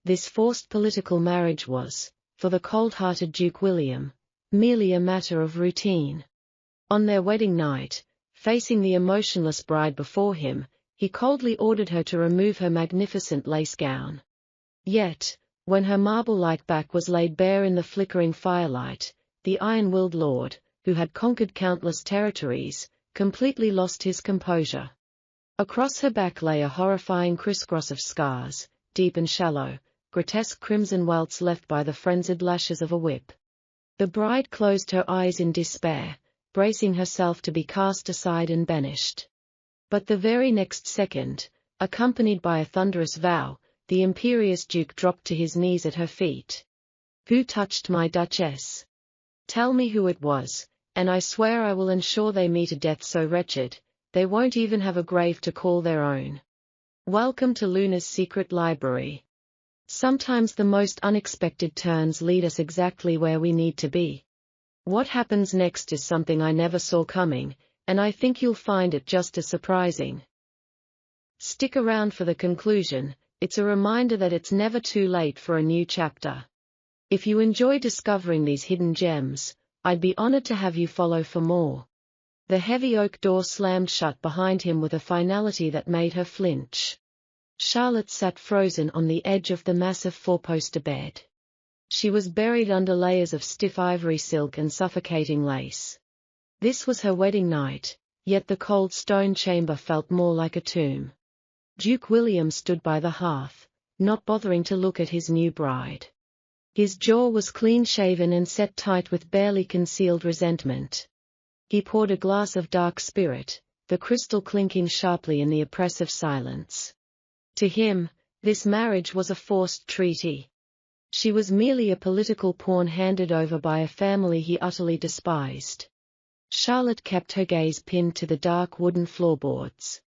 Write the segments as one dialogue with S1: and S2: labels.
S1: This forced political marriage was, for the cold-hearted Duke William, merely a matter of routine. On their wedding night, facing the emotionless bride before him, he coldly ordered her to remove her magnificent lace gown. Yet, when her marble-like back was laid bare in the flickering firelight, the iron-willed lord, who had conquered countless territories, completely lost his composure. Across her back lay a horrifying crisscross of scars, deep and shallow, grotesque crimson welts left by the frenzied lashes of a whip. The bride closed her eyes in despair, bracing herself to be cast aside and banished. But the very next second, accompanied by a thunderous vow, the imperious duke dropped to his knees at her feet. "Who touched my Duchess? Tell me who it was, and I swear I will ensure they meet a death so wretched, they won't even have a grave to call their own." Welcome to Luna's secret library. Sometimes the most unexpected turns lead us exactly where we need to be. What happens next is something I never saw coming, and I think you'll find it just as surprising. Stick around for the conclusion. It's a reminder that it's never too late for a new chapter. If you enjoy discovering these hidden gems, I'd be honored to have you follow for more. The heavy oak door slammed shut behind him with a finality that made her flinch. Charlotte sat frozen on the edge of the massive four-poster bed. She was buried under layers of stiff ivory silk and suffocating lace. This was her wedding night, yet the cold stone chamber felt more like a tomb. Duke William stood by the hearth, not bothering to look at his new bride. His jaw was clean-shaven and set tight with barely concealed resentment. He poured a glass of dark spirit, the crystal clinking sharply in the oppressive silence. To him, this marriage was a forced treaty. She was merely a political pawn handed over by a family he utterly despised. Charlotte kept her gaze pinned to the dark wooden floorboards.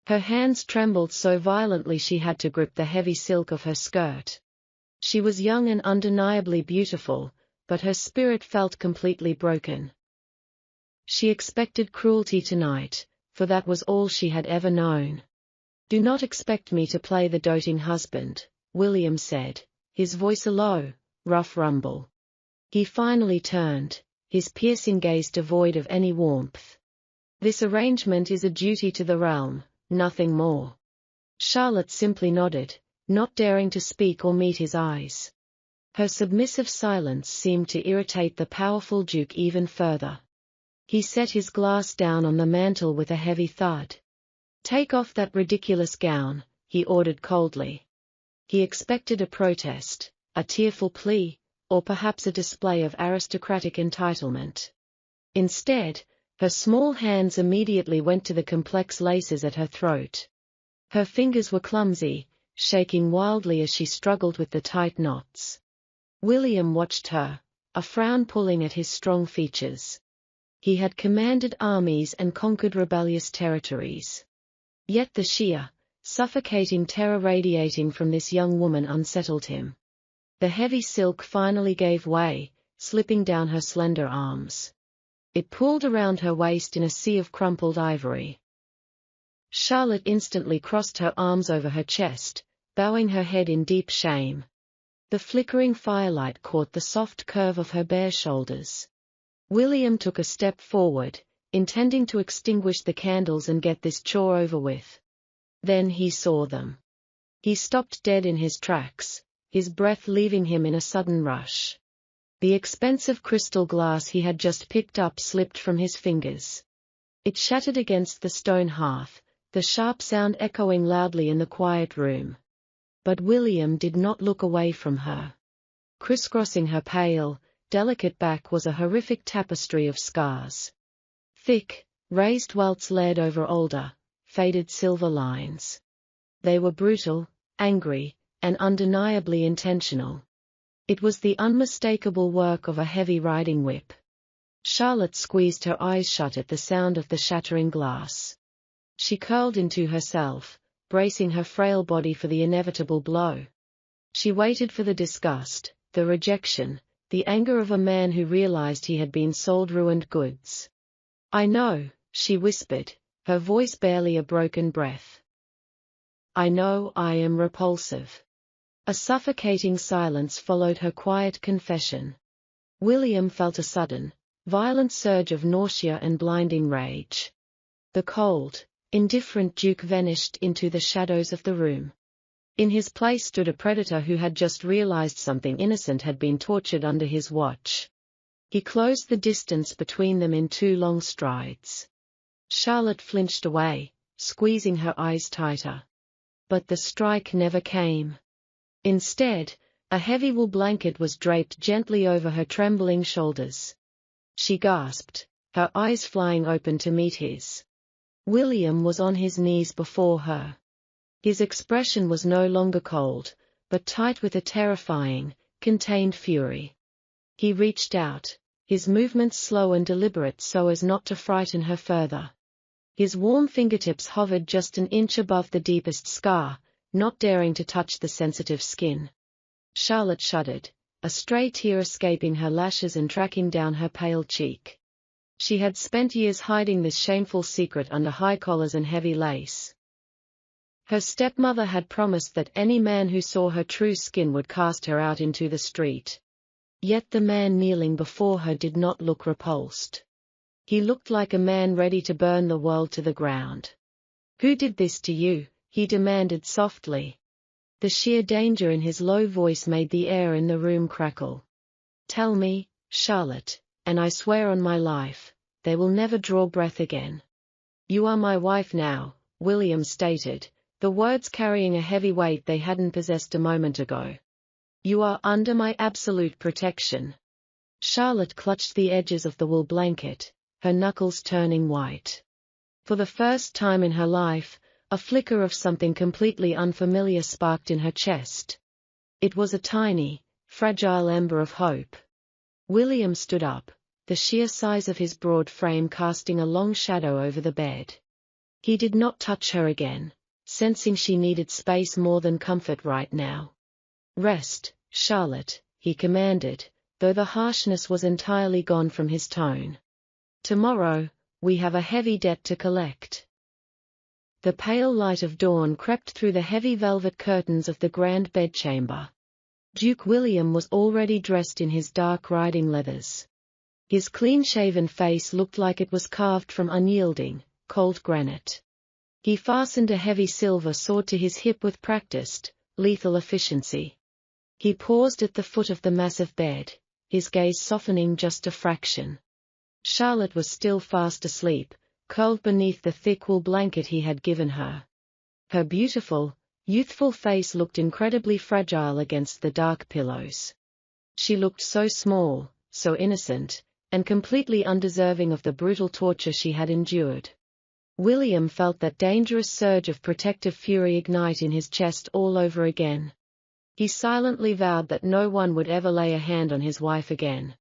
S1: Her hands trembled so violently she had to grip the heavy silk of her skirt. She was young and undeniably beautiful, but her spirit felt completely broken. She expected cruelty tonight, for that was all she had ever known. "Do not expect me to play the doting husband," William said, his voice a low, rough rumble. He finally turned, his piercing gaze devoid of any warmth. "This arrangement is a duty to the realm, nothing more." Charlotte simply nodded, not daring to speak or meet his eyes. Her submissive silence seemed to irritate the powerful Duke even further. He set his glass down on the mantel with a heavy thud. "Take off that ridiculous gown," he ordered coldly. He expected a protest, a tearful plea, or perhaps a display of aristocratic entitlement. Instead, her small hands immediately went to the complex laces at her throat. Her fingers were clumsy, shaking wildly as she struggled with the tight knots. William watched her, a frown pulling at his strong features. He had commanded armies and conquered rebellious territories. Yet the sheer, suffocating terror radiating from this young woman unsettled him. The heavy silk finally gave way, slipping down her slender arms. It pooled around her waist in a sea of crumpled ivory. Charlotte instantly crossed her arms over her chest, bowing her head in deep shame. The flickering firelight caught the soft curve of her bare shoulders. William took a step forward, intending to extinguish the candles and get this chore over with. Then he saw them. He stopped dead in his tracks, his breath leaving him in a sudden rush. The expensive crystal glass he had just picked up slipped from his fingers. It shattered against the stone hearth, the sharp sound echoing loudly in the quiet room. But William did not look away from her. Crisscrossing her pale, delicate back was a horrific tapestry of scars. Thick, raised welts led over older, faded silver lines. They were brutal, angry, and undeniably intentional. It was the unmistakable work of a heavy riding whip. Charlotte squeezed her eyes shut at the sound of the shattering glass. She curled into herself, bracing her frail body for the inevitable blow. She waited for the disgust, the rejection, the anger of a man who realized he had been sold ruined goods. "I know," she whispered, her voice barely a broken breath. "I know I am repulsive. A suffocating silence followed her quiet confession. William felt a sudden, violent surge of nausea and blinding rage. The cold, indifferent Duke vanished into the shadows of the room. In his place stood a predator who had just realized something innocent had been tortured under his watch. He closed the distance between them in 2 long strides. Charlotte flinched away, squeezing her eyes tighter. But the strike never came. Instead, a heavy wool blanket was draped gently over her trembling shoulders. She gasped, her eyes flying open to meet his. William was on his knees before her. His expression was no longer cold, but tight with a terrifying, contained fury. He reached out, his movements slow and deliberate so as not to frighten her further. His warm fingertips hovered just an inch above the deepest scar, not daring to touch the sensitive skin. Charlotte shuddered, a stray tear escaping her lashes and tracking down her pale cheek. She had spent years hiding this shameful secret under high collars and heavy lace. Her stepmother had promised that any man who saw her true skin would cast her out into the street. Yet the man kneeling before her did not look repulsed. He looked like a man ready to burn the world to the ground. "Who did this to you?" he demanded softly. The sheer danger in his low voice made the air in the room crackle. "Tell me, Charlotte, and I swear on my life, they will never draw breath again." "You are my wife now," William stated, the words carrying a heavy weight they hadn't possessed a moment ago. "You are under my absolute protection." Charlotte clutched the edges of the wool blanket, her knuckles turning white. For the first time in her life, a flicker of something completely unfamiliar sparked in her chest. It was a tiny, fragile ember of hope. William stood up, the sheer size of his broad frame casting a long shadow over the bed. He did not touch her again, sensing she needed space more than comfort right now. "Rest, Charlotte," he commanded, though the harshness was entirely gone from his tone. "Tomorrow, we have a heavy debt to collect." The pale light of dawn crept through the heavy velvet curtains of the grand bedchamber. Duke William was already dressed in his dark riding leathers. His clean-shaven face looked like it was carved from unyielding, cold granite. He fastened a heavy silver sword to his hip with practiced, lethal efficiency. He paused at the foot of the massive bed, his gaze softening just a fraction. Charlotte was still fast asleep, curled beneath the thick wool blanket he had given her. Her beautiful, youthful face looked incredibly fragile against the dark pillows. She looked so small, so innocent, and completely undeserving of the brutal torture she had endured. William felt that dangerous surge of protective fury ignite in his chest all over again. He silently vowed that no one would ever lay a hand on his wife again.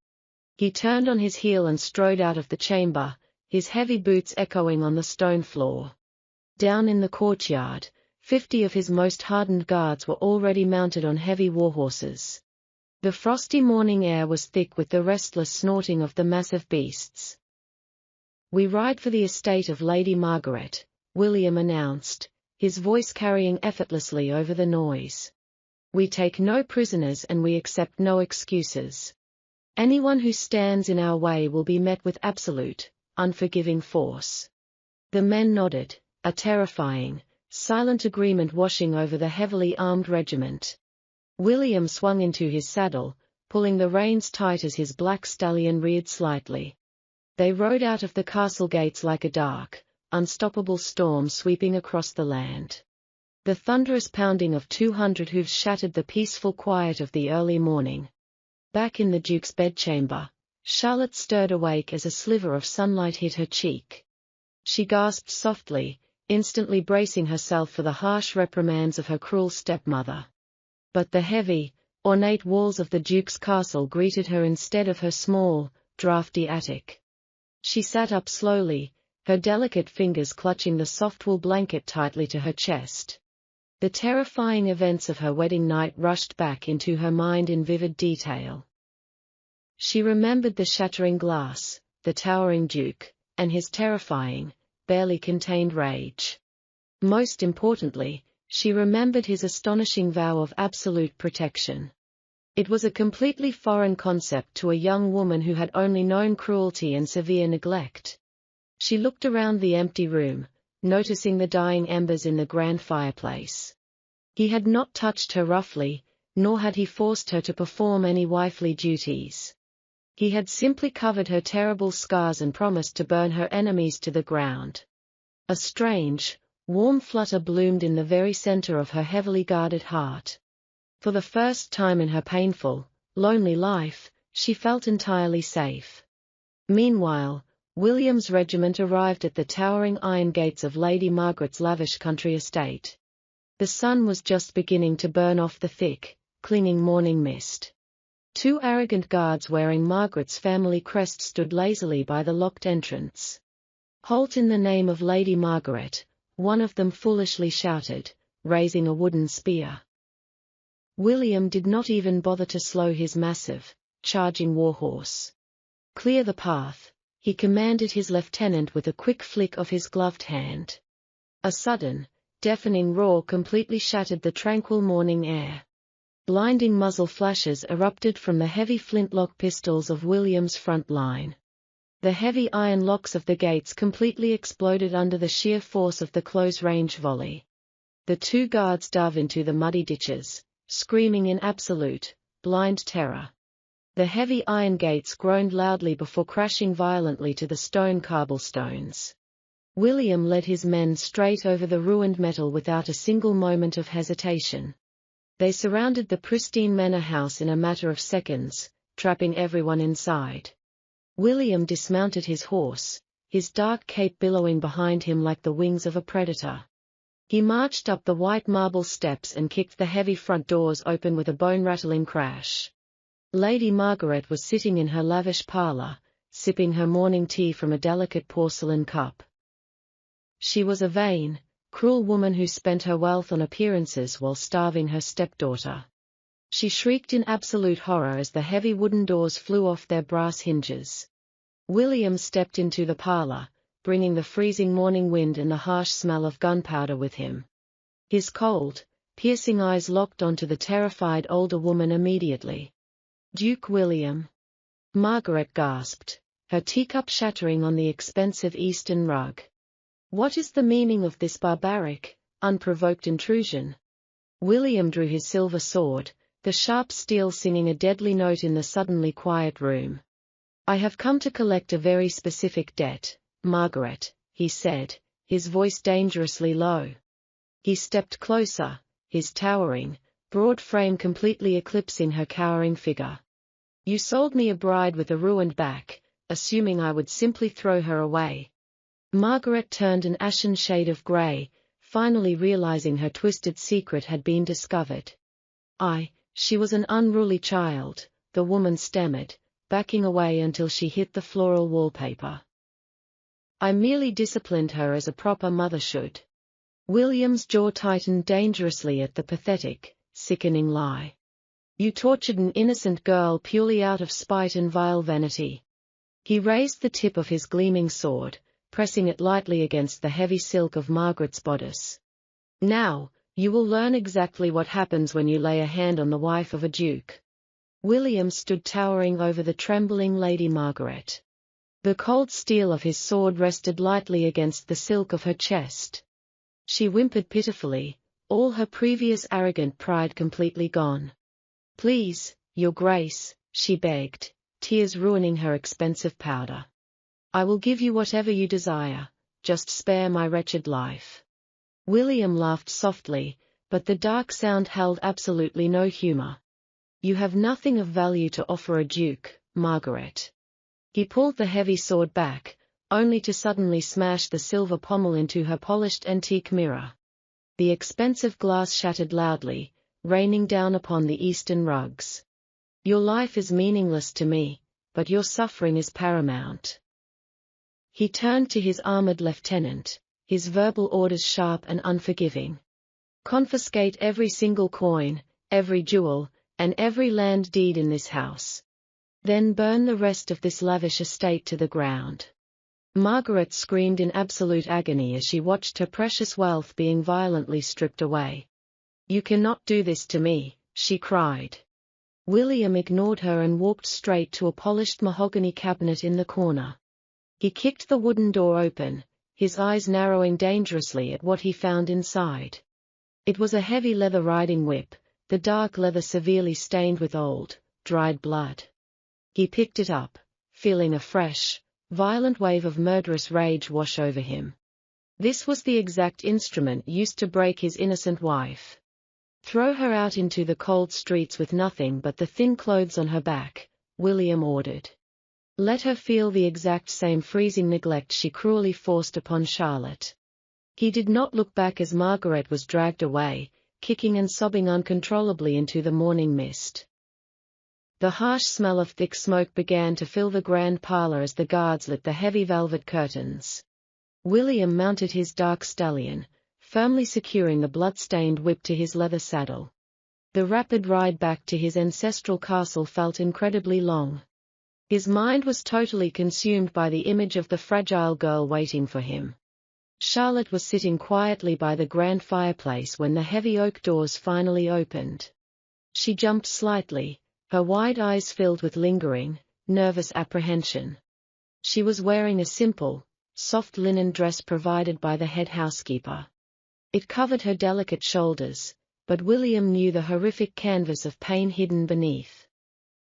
S1: He turned on his heel and strode out of the chamber, his heavy boots echoing on the stone floor. Down in the courtyard, 50 of his most hardened guards were already mounted on heavy warhorses. The frosty morning air was thick with the restless snorting of the massive beasts. "We ride for the estate of Lady Margaret," William announced, his voice carrying effortlessly over the noise. "We take no prisoners and we accept no excuses. Anyone who stands in our way will be met with absolute, unforgiving force." The men nodded, a terrifying, silent agreement washing over the heavily armed regiment. William swung into his saddle, pulling the reins tight as his black stallion reared slightly. They rode out of the castle gates like a dark, unstoppable storm sweeping across the land. The thunderous pounding of 200 hooves shattered the peaceful quiet of the early morning. Back in the Duke's bedchamber, Charlotte stirred awake as a sliver of sunlight hit her cheek. She gasped softly, instantly bracing herself for the harsh reprimands of her cruel stepmother. But the heavy, ornate walls of the Duke's castle greeted her instead of her small, drafty attic. She sat up slowly, her delicate fingers clutching the soft wool blanket tightly to her chest. The terrifying events of her wedding night rushed back into her mind in vivid detail. She remembered the shattering glass, the towering Duke, and his terrifying, barely contained rage. Most importantly, she remembered his astonishing vow of absolute protection. It was a completely foreign concept to a young woman who had only known cruelty and severe neglect. She looked around the empty room, noticing the dying embers in the grand fireplace. He had not touched her roughly, nor had he forced her to perform any wifely duties. He had simply covered her terrible scars and promised to burn her enemies to the ground. A strange, warm flutter bloomed in the very center of her heavily guarded heart. For the first time in her painful, lonely life, she felt entirely safe. Meanwhile, William's regiment arrived at the towering iron gates of Lady Margaret's lavish country estate. The sun was just beginning to burn off the thick, clinging morning mist. Two arrogant guards wearing Margaret's family crest stood lazily by the locked entrance. "Halt in the name of Lady Margaret," one of them foolishly shouted, raising a wooden spear. William did not even bother to slow his massive, charging warhorse. "Clear the path," he commanded his lieutenant with a quick flick of his gloved hand. A sudden, deafening roar completely shattered the tranquil morning air. Blinding muzzle flashes erupted from the heavy flintlock pistols of William's front line. The heavy iron locks of the gates completely exploded under the sheer force of the close-range volley. The two guards dove into the muddy ditches, screaming in absolute, blind terror. The heavy iron gates groaned loudly before crashing violently to the stone cobblestones. William led his men straight over the ruined metal without a single moment of hesitation. They surrounded the pristine manor house in a matter of seconds, trapping everyone inside. William dismounted his horse, his dark cape billowing behind him like the wings of a predator. He marched up the white marble steps and kicked the heavy front doors open with a bone-rattling crash. Lady Margaret was sitting in her lavish parlour, sipping her morning tea from a delicate porcelain cup. She was a vain, cruel woman who spent her wealth on appearances while starving her stepdaughter. She shrieked in absolute horror as the heavy wooden doors flew off their brass hinges. William stepped into the parlour, bringing the freezing morning wind and the harsh smell of gunpowder with him. His cold, piercing eyes locked onto the terrified older woman immediately. "Duke William," Margaret gasped, her teacup shattering on the expensive Eastern rug. "What is the meaning of this barbaric, unprovoked intrusion?" William drew his silver sword, the sharp steel singing a deadly note in the suddenly quiet room. "I have come to collect a very specific debt, Margaret," he said, his voice dangerously low. He stepped closer, his towering, broad frame completely eclipsing her cowering figure. "You sold me a bride with a ruined back, assuming I would simply throw her away." Margaret turned an ashen shade of grey, finally realizing her twisted secret had been discovered. She was an unruly child," the woman stammered, backing away until she hit the floral wallpaper. "I merely disciplined her as a proper mother should." William's jaw tightened dangerously at the pathetic, sickening lie. "You tortured an innocent girl purely out of spite and vile vanity." He raised the tip of his gleaming sword, pressing it lightly against the heavy silk of Margaret's bodice. "Now, you will learn exactly what happens when you lay a hand on the wife of a duke." William stood towering over the trembling Lady Margaret. The cold steel of his sword rested lightly against the silk of her chest. She whimpered pitifully, all her previous arrogant pride completely gone. "Please, Your Grace," she begged, tears ruining her expensive powder. "I will give you whatever you desire, just spare my wretched life." William laughed softly, but the dark sound held absolutely no humor. "You have nothing of value to offer a duke, Margaret." He pulled the heavy sword back, only to suddenly smash the silver pommel into her polished antique mirror. The expensive glass shattered loudly, raining down upon the Eastern rugs. "Your life is meaningless to me, but your suffering is paramount." He turned to his armored lieutenant, his verbal orders sharp and unforgiving. "Confiscate every single coin, every jewel, and every land deed in this house. Then burn the rest of this lavish estate to the ground." Margaret screamed in absolute agony as she watched her precious wealth being violently stripped away. "You cannot do this to me," she cried. William ignored her and walked straight to a polished mahogany cabinet in the corner. He kicked the wooden door open, his eyes narrowing dangerously at what he found inside. It was a heavy leather riding whip, the dark leather severely stained with old, dried blood. He picked it up, feeling a fresh, violent wave of murderous rage wash over him. This was the exact instrument used to break his innocent wife. "Throw her out into the cold streets with nothing but the thin clothes on her back," William ordered. "Let her feel the exact same freezing neglect she cruelly forced upon Charlotte." He did not look back as Margaret was dragged away, kicking and sobbing uncontrollably into the morning mist. The harsh smell of thick smoke began to fill the grand parlor as the guards lit the heavy velvet curtains. William mounted his dark stallion, firmly securing the blood-stained whip to his leather saddle. The rapid ride back to his ancestral castle felt incredibly long. His mind was totally consumed by the image of the fragile girl waiting for him. Charlotte was sitting quietly by the grand fireplace when the heavy oak doors finally opened. She jumped slightly, her wide eyes filled with lingering, nervous apprehension. She was wearing a simple, soft linen dress provided by the head housekeeper. It covered her delicate shoulders, but William knew the horrific canvas of pain hidden beneath.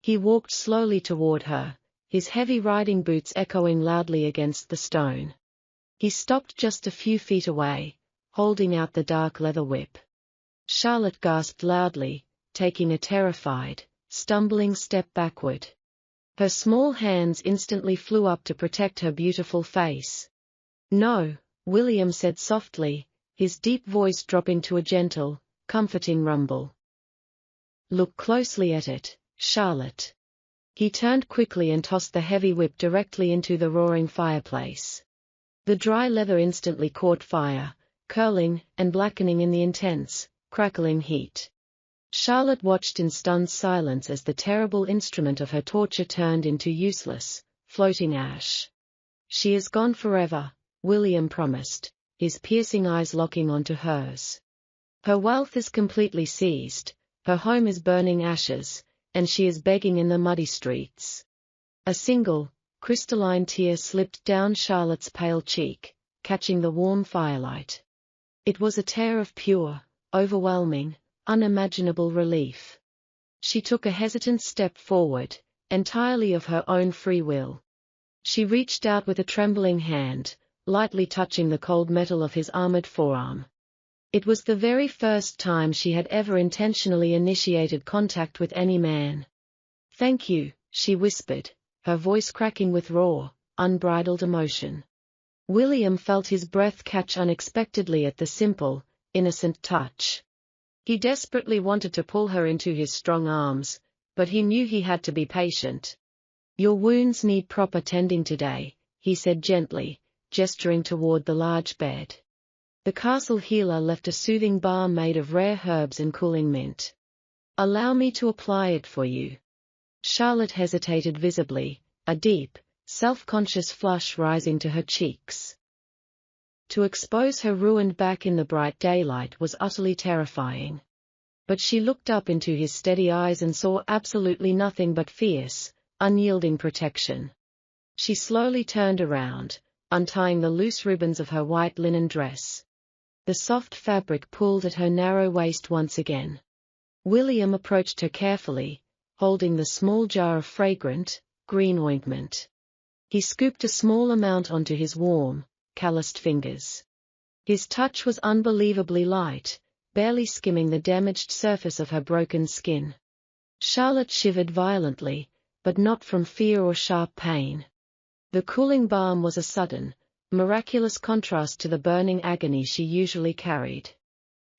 S1: He walked slowly toward her, his heavy riding boots echoing loudly against the stone. He stopped just a few feet away, holding out the dark leather whip. Charlotte gasped loudly, taking a terrified, stumbling step backward. Her small hands instantly flew up to protect her beautiful face. "No," William said softly, his deep voice dropping to a gentle, comforting rumble. "Look closely at it, Charlotte." He turned quickly and tossed the heavy whip directly into the roaring fireplace. The dry leather instantly caught fire, curling and blackening in the intense, crackling heat. Charlotte watched in stunned silence as the terrible instrument of her torture turned into useless, floating ash. "She is gone forever," William promised, his piercing eyes locking onto hers. "Her wealth is completely seized, her home is burning ashes, and she is begging in the muddy streets." A single, crystalline tear slipped down Charlotte's pale cheek, catching the warm firelight. It was a tear of pure, overwhelming, unimaginable relief. She took a hesitant step forward, entirely of her own free will. She reached out with a trembling hand, lightly touching the cold metal of his armored forearm. It was the very first time she had ever intentionally initiated contact with any man. "Thank you," she whispered, her voice cracking with raw, unbridled emotion. William felt his breath catch unexpectedly at the simple, innocent touch. He desperately wanted to pull her into his strong arms, but he knew he had to be patient. "Your wounds need proper tending today," he said gently, gesturing toward the large bed. The castle healer left a soothing balm made of rare herbs and cooling mint. "Allow me to apply it for you." Charlotte hesitated visibly, a deep, self-conscious flush rising to her cheeks. To expose her ruined back in the bright daylight was utterly terrifying. But she looked up into his steady eyes and saw absolutely nothing but fierce, unyielding protection. She slowly turned around, untying the loose ribbons of her white linen dress. The soft fabric pulled at her narrow waist once again. William approached her carefully, holding the small jar of fragrant, green ointment. He scooped a small amount onto his warm, calloused fingers. His touch was unbelievably light, barely skimming the damaged surface of her broken skin. Charlotte shivered violently, but not from fear or sharp pain. The cooling balm was a sudden, miraculous contrast to the burning agony she usually carried.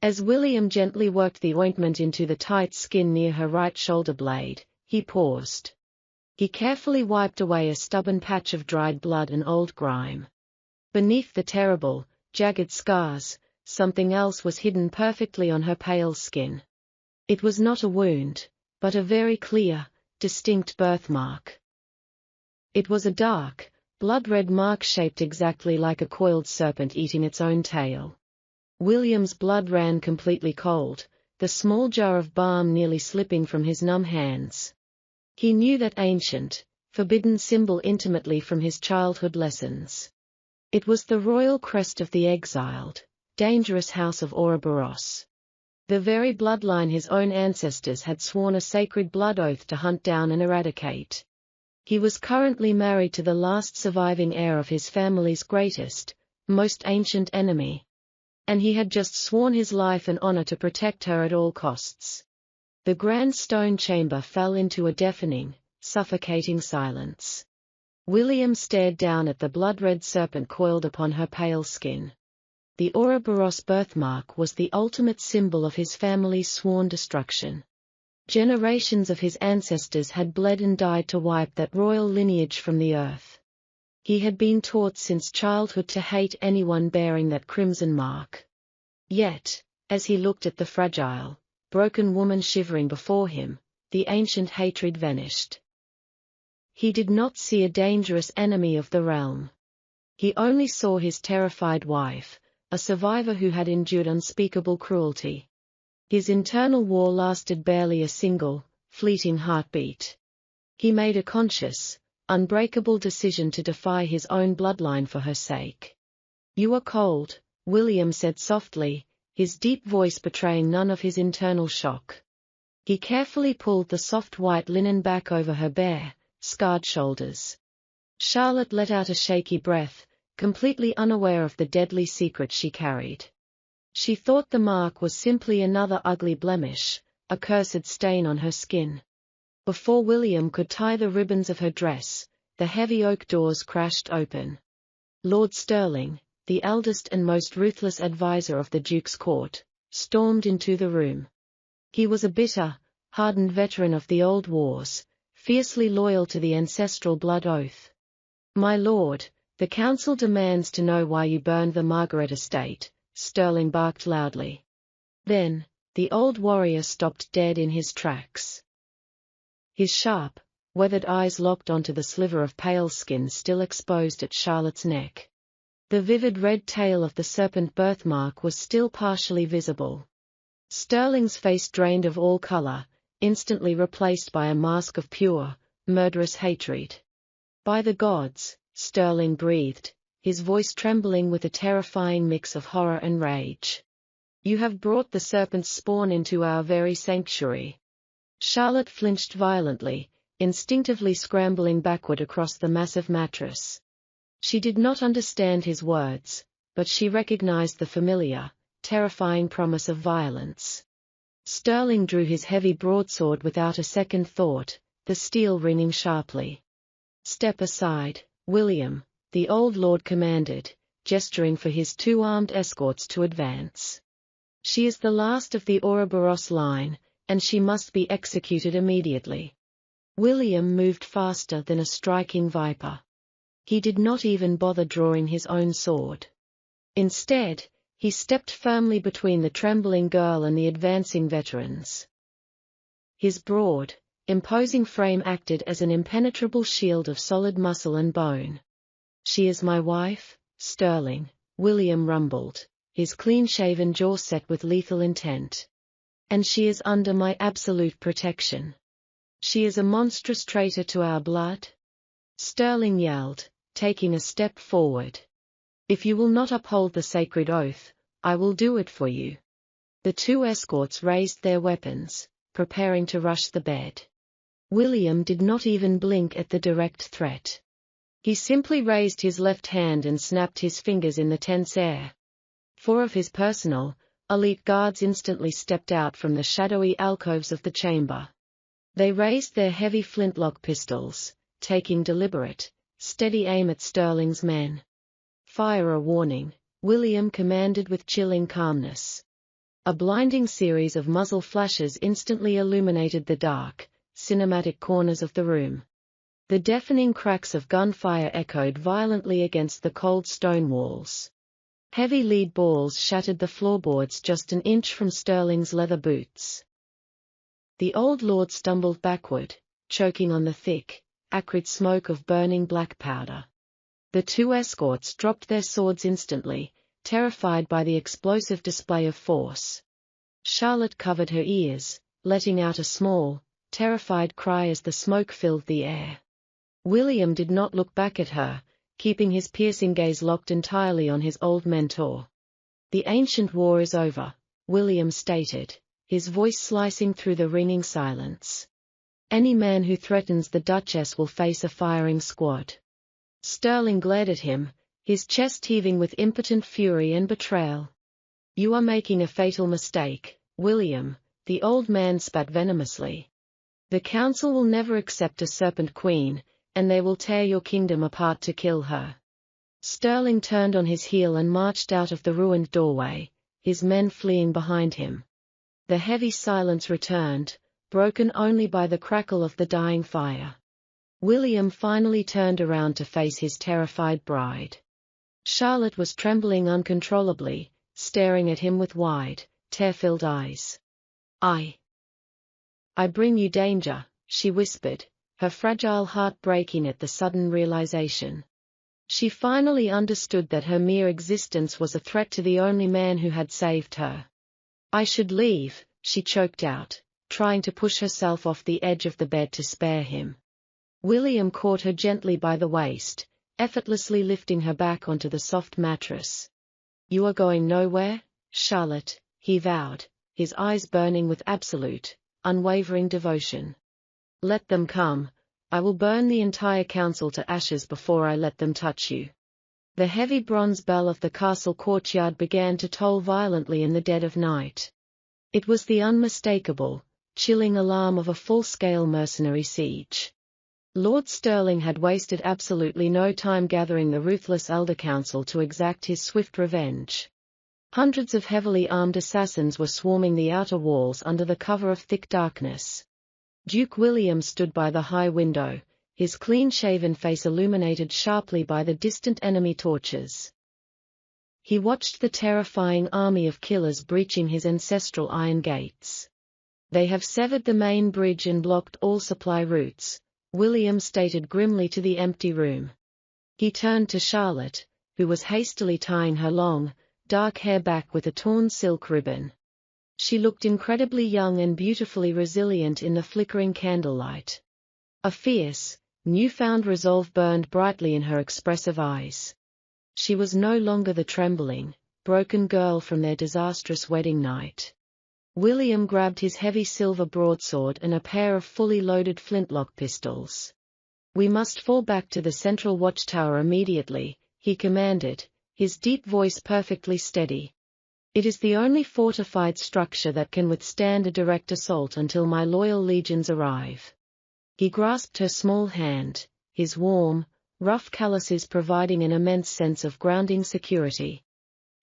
S1: As William gently worked the ointment into the tight skin near her right shoulder blade, he paused. He carefully wiped away a stubborn patch of dried blood and old grime. Beneath the terrible, jagged scars, something else was hidden perfectly on her pale skin. It was not a wound, but a very clear, distinct birthmark. It was a dark, blood-red mark shaped exactly like a coiled serpent eating its own tail. William's blood ran completely cold, the small jar of balm nearly slipping from his numb hands. He knew that ancient, forbidden symbol intimately from his childhood lessons. It was the royal crest of the exiled, dangerous house of Ouroboros. The very bloodline his own ancestors had sworn a sacred blood oath to hunt down and eradicate. He was currently married to the last surviving heir of his family's greatest, most ancient enemy. And he had just sworn his life and honor to protect her at all costs. The grand stone chamber fell into a deafening, suffocating silence. William stared down at the blood-red serpent coiled upon her pale skin. The Ouroboros birthmark was the ultimate symbol of his family's sworn destruction. Generations of his ancestors had bled and died to wipe that royal lineage from the earth. He had been taught since childhood to hate anyone bearing that crimson mark. Yet, as he looked at the fragile, broken woman shivering before him, the ancient hatred vanished. He did not see a dangerous enemy of the realm. He only saw his terrified wife, a survivor who had endured unspeakable cruelty. His internal war lasted barely a single, fleeting heartbeat. He made a conscious, unbreakable decision to defy his own bloodline for her sake. "You are cold," William said softly, his deep voice betraying none of his internal shock. He carefully pulled the soft white linen back over her bare, scarred shoulders. Charlotte let out a shaky breath, completely unaware of the deadly secret she carried. She thought the mark was simply another ugly blemish, a cursed stain on her skin. Before William could tie the ribbons of her dress, the heavy oak doors crashed open. Lord Stirling, the eldest and most ruthless adviser of the Duke's court, stormed into the room. He was a bitter, hardened veteran of the old wars, fiercely loyal to the ancestral blood oath. "My lord, the council demands to know why you burned the Margaret estate," Stirling barked loudly. Then, the old warrior stopped dead in his tracks. His sharp, weathered eyes locked onto the sliver of pale skin still exposed at Charlotte's neck. The vivid red tail of the serpent birthmark was still partially visible. Stirling's face drained of all color, instantly replaced by a mask of pure, murderous hatred. "By the gods," Stirling breathed, his voice trembling with a terrifying mix of horror and rage. "You have brought the serpent's spawn into our very sanctuary." Charlotte flinched violently, instinctively scrambling backward across the massive mattress. She did not understand his words, but she recognized the familiar, terrifying promise of violence. Stirling drew his heavy broadsword without a second thought, the steel ringing sharply. "Step aside, William," the old lord commanded, gesturing for his two armed escorts to advance. "She is the last of the Ouroboros line, and she must be executed immediately." William moved faster than a striking viper. He did not even bother drawing his own sword. Instead, he stepped firmly between the trembling girl and the advancing veterans. His broad, imposing frame acted as an impenetrable shield of solid muscle and bone. "She is my wife, Stirling," William rumbled, his clean-shaven jaw set with lethal intent. "And she is under my absolute protection. She is a monstrous traitor to our blood," Stirling yelled, taking a step forward. "If you will not uphold the sacred oath, I will do it for you." The two escorts raised their weapons, preparing to rush the bed. William did not even blink at the direct threat. He simply raised his left hand and snapped his fingers in the tense air. Four of his personal, elite guards instantly stepped out from the shadowy alcoves of the chamber. They raised their heavy flintlock pistols, taking deliberate, steady aim at Stirling's men. "Fire a warning," William commanded with chilling calmness. A blinding series of muzzle flashes instantly illuminated the dark, cinematic corners of the room. The deafening cracks of gunfire echoed violently against the cold stone walls. Heavy lead balls shattered the floorboards just an inch from Stirling's leather boots. The old lord stumbled backward, choking on the thick, acrid smoke of burning black powder. The two escorts dropped their swords instantly, terrified by the explosive display of force. Charlotte covered her ears, letting out a small, terrified cry as the smoke filled the air. William did not look back at her, keeping his piercing gaze locked entirely on his old mentor. "The ancient war is over," William stated, his voice slicing through the ringing silence. "Any man who threatens the Duchess will face a firing squad." Sterling glared at him, his chest heaving with impotent fury and betrayal. "You are making a fatal mistake, William," the old man spat venomously. "The council will never accept a serpent queen, and they will tear your kingdom apart to kill her." Sterling turned on his heel and marched out of the ruined doorway, his men fleeing behind him. The heavy silence returned, broken only by the crackle of the dying fire. William finally turned around to face his terrified bride. Charlotte was trembling uncontrollably, staring at him with wide, tear-filled eyes. I bring you danger," she whispered, her fragile heart breaking at the sudden realization. She finally understood that her mere existence was a threat to the only man who had saved her. "I should leave," she choked out, trying to push herself off the edge of the bed to spare him. William caught her gently by the waist, effortlessly lifting her back onto the soft mattress. "You are going nowhere, Charlotte," he vowed, his eyes burning with absolute, unwavering devotion. "Let them come. I will burn the entire council to ashes before I let them touch you." The heavy bronze bell of the castle courtyard began to toll violently in the dead of night. It was the unmistakable, chilling alarm of a full-scale mercenary siege. Lord Sterling had wasted absolutely no time gathering the ruthless Elder Council to exact his swift revenge. Hundreds of heavily armed assassins were swarming the outer walls under the cover of thick darkness. Duke William stood by the high window, his clean-shaven face illuminated sharply by the distant enemy torches. He watched the terrifying army of killers breaching his ancestral iron gates. "They have severed the main bridge and blocked all supply routes," William stated grimly to the empty room. He turned to Charlotte, who was hastily tying her long, dark hair back with a torn silk ribbon. She looked incredibly young and beautifully resilient in the flickering candlelight. A fierce, newfound resolve burned brightly in her expressive eyes. She was no longer the trembling, broken girl from their disastrous wedding night. William grabbed his heavy silver broadsword and a pair of fully loaded flintlock pistols. "We must fall back to the central watchtower immediately," he commanded, his deep voice perfectly steady. "It is the only fortified structure that can withstand a direct assault until my loyal legions arrive." He grasped her small hand, his warm, rough calluses providing an immense sense of grounding security.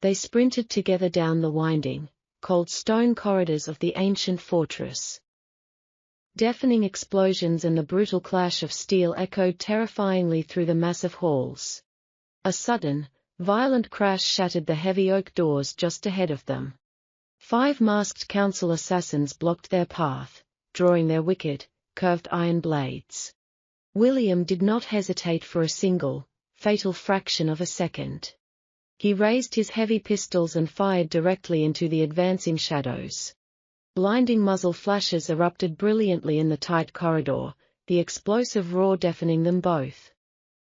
S1: They sprinted together down the winding, cold stone corridors of the ancient fortress. Deafening explosions and the brutal clash of steel echoed terrifyingly through the massive halls. A sudden, violent crash shattered the heavy oak doors just ahead of them. 5 masked council assassins blocked their path, drawing their wicked, curved iron blades. William did not hesitate for a single, fatal fraction of a second. He raised his heavy pistols and fired directly into the advancing shadows. Blinding muzzle flashes erupted brilliantly in the tight corridor, the explosive roar deafening them both.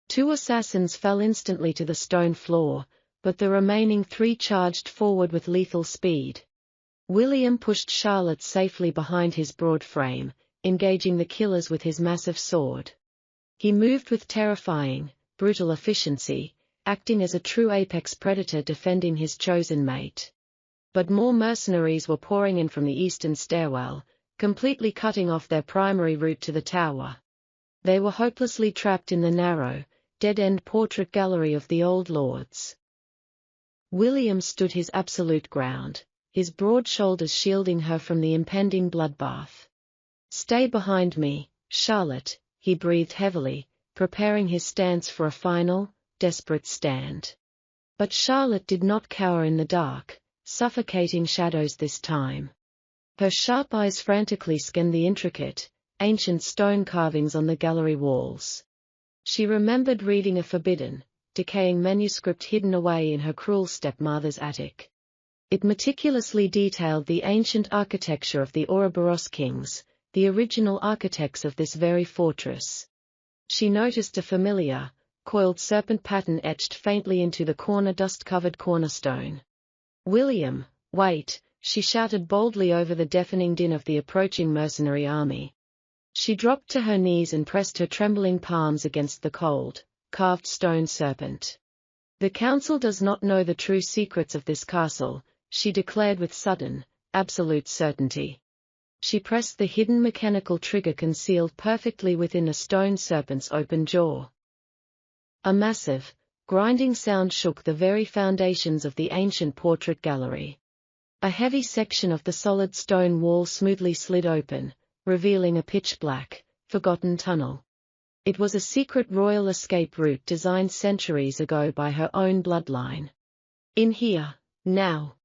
S1: 2 assassins fell instantly to the stone floor, but the remaining 3 charged forward with lethal speed. William pushed Charlotte safely behind his broad frame, engaging the killers with his massive sword. He moved with terrifying, brutal efficiency, acting as a true apex predator defending his chosen mate. But more mercenaries were pouring in from the eastern stairwell, completely cutting off their primary route to the tower. They were hopelessly trapped in the narrow, dead-end portrait gallery of the old lords. William stood his absolute ground, his broad shoulders shielding her from the impending bloodbath. "Stay behind me, Charlotte," he breathed heavily, preparing his stance for a final, desperate stand. But Charlotte did not cower in the dark, suffocating shadows this time. Her sharp eyes frantically scanned the intricate, ancient stone carvings on the gallery walls. She remembered reading a forbidden, decaying manuscript hidden away in her cruel stepmother's attic. It meticulously detailed the ancient architecture of the Ouroboros kings, the original architects of this very fortress. She noticed a familiar, coiled serpent pattern etched faintly into the dust-covered cornerstone. "William, wait!" she shouted boldly over the deafening din of the approaching mercenary army. She dropped to her knees and pressed her trembling palms against the cold, carved stone serpent. "The council does not know the true secrets of this castle," she declared with sudden, absolute certainty. She pressed the hidden mechanical trigger concealed perfectly within a stone serpent's open jaw. A massive, grinding sound shook the very foundations of the ancient portrait gallery. A heavy section of the solid stone wall smoothly slid open, revealing a pitch-black, forgotten tunnel. It was a secret royal escape route designed centuries ago by her own bloodline. "In here, now!"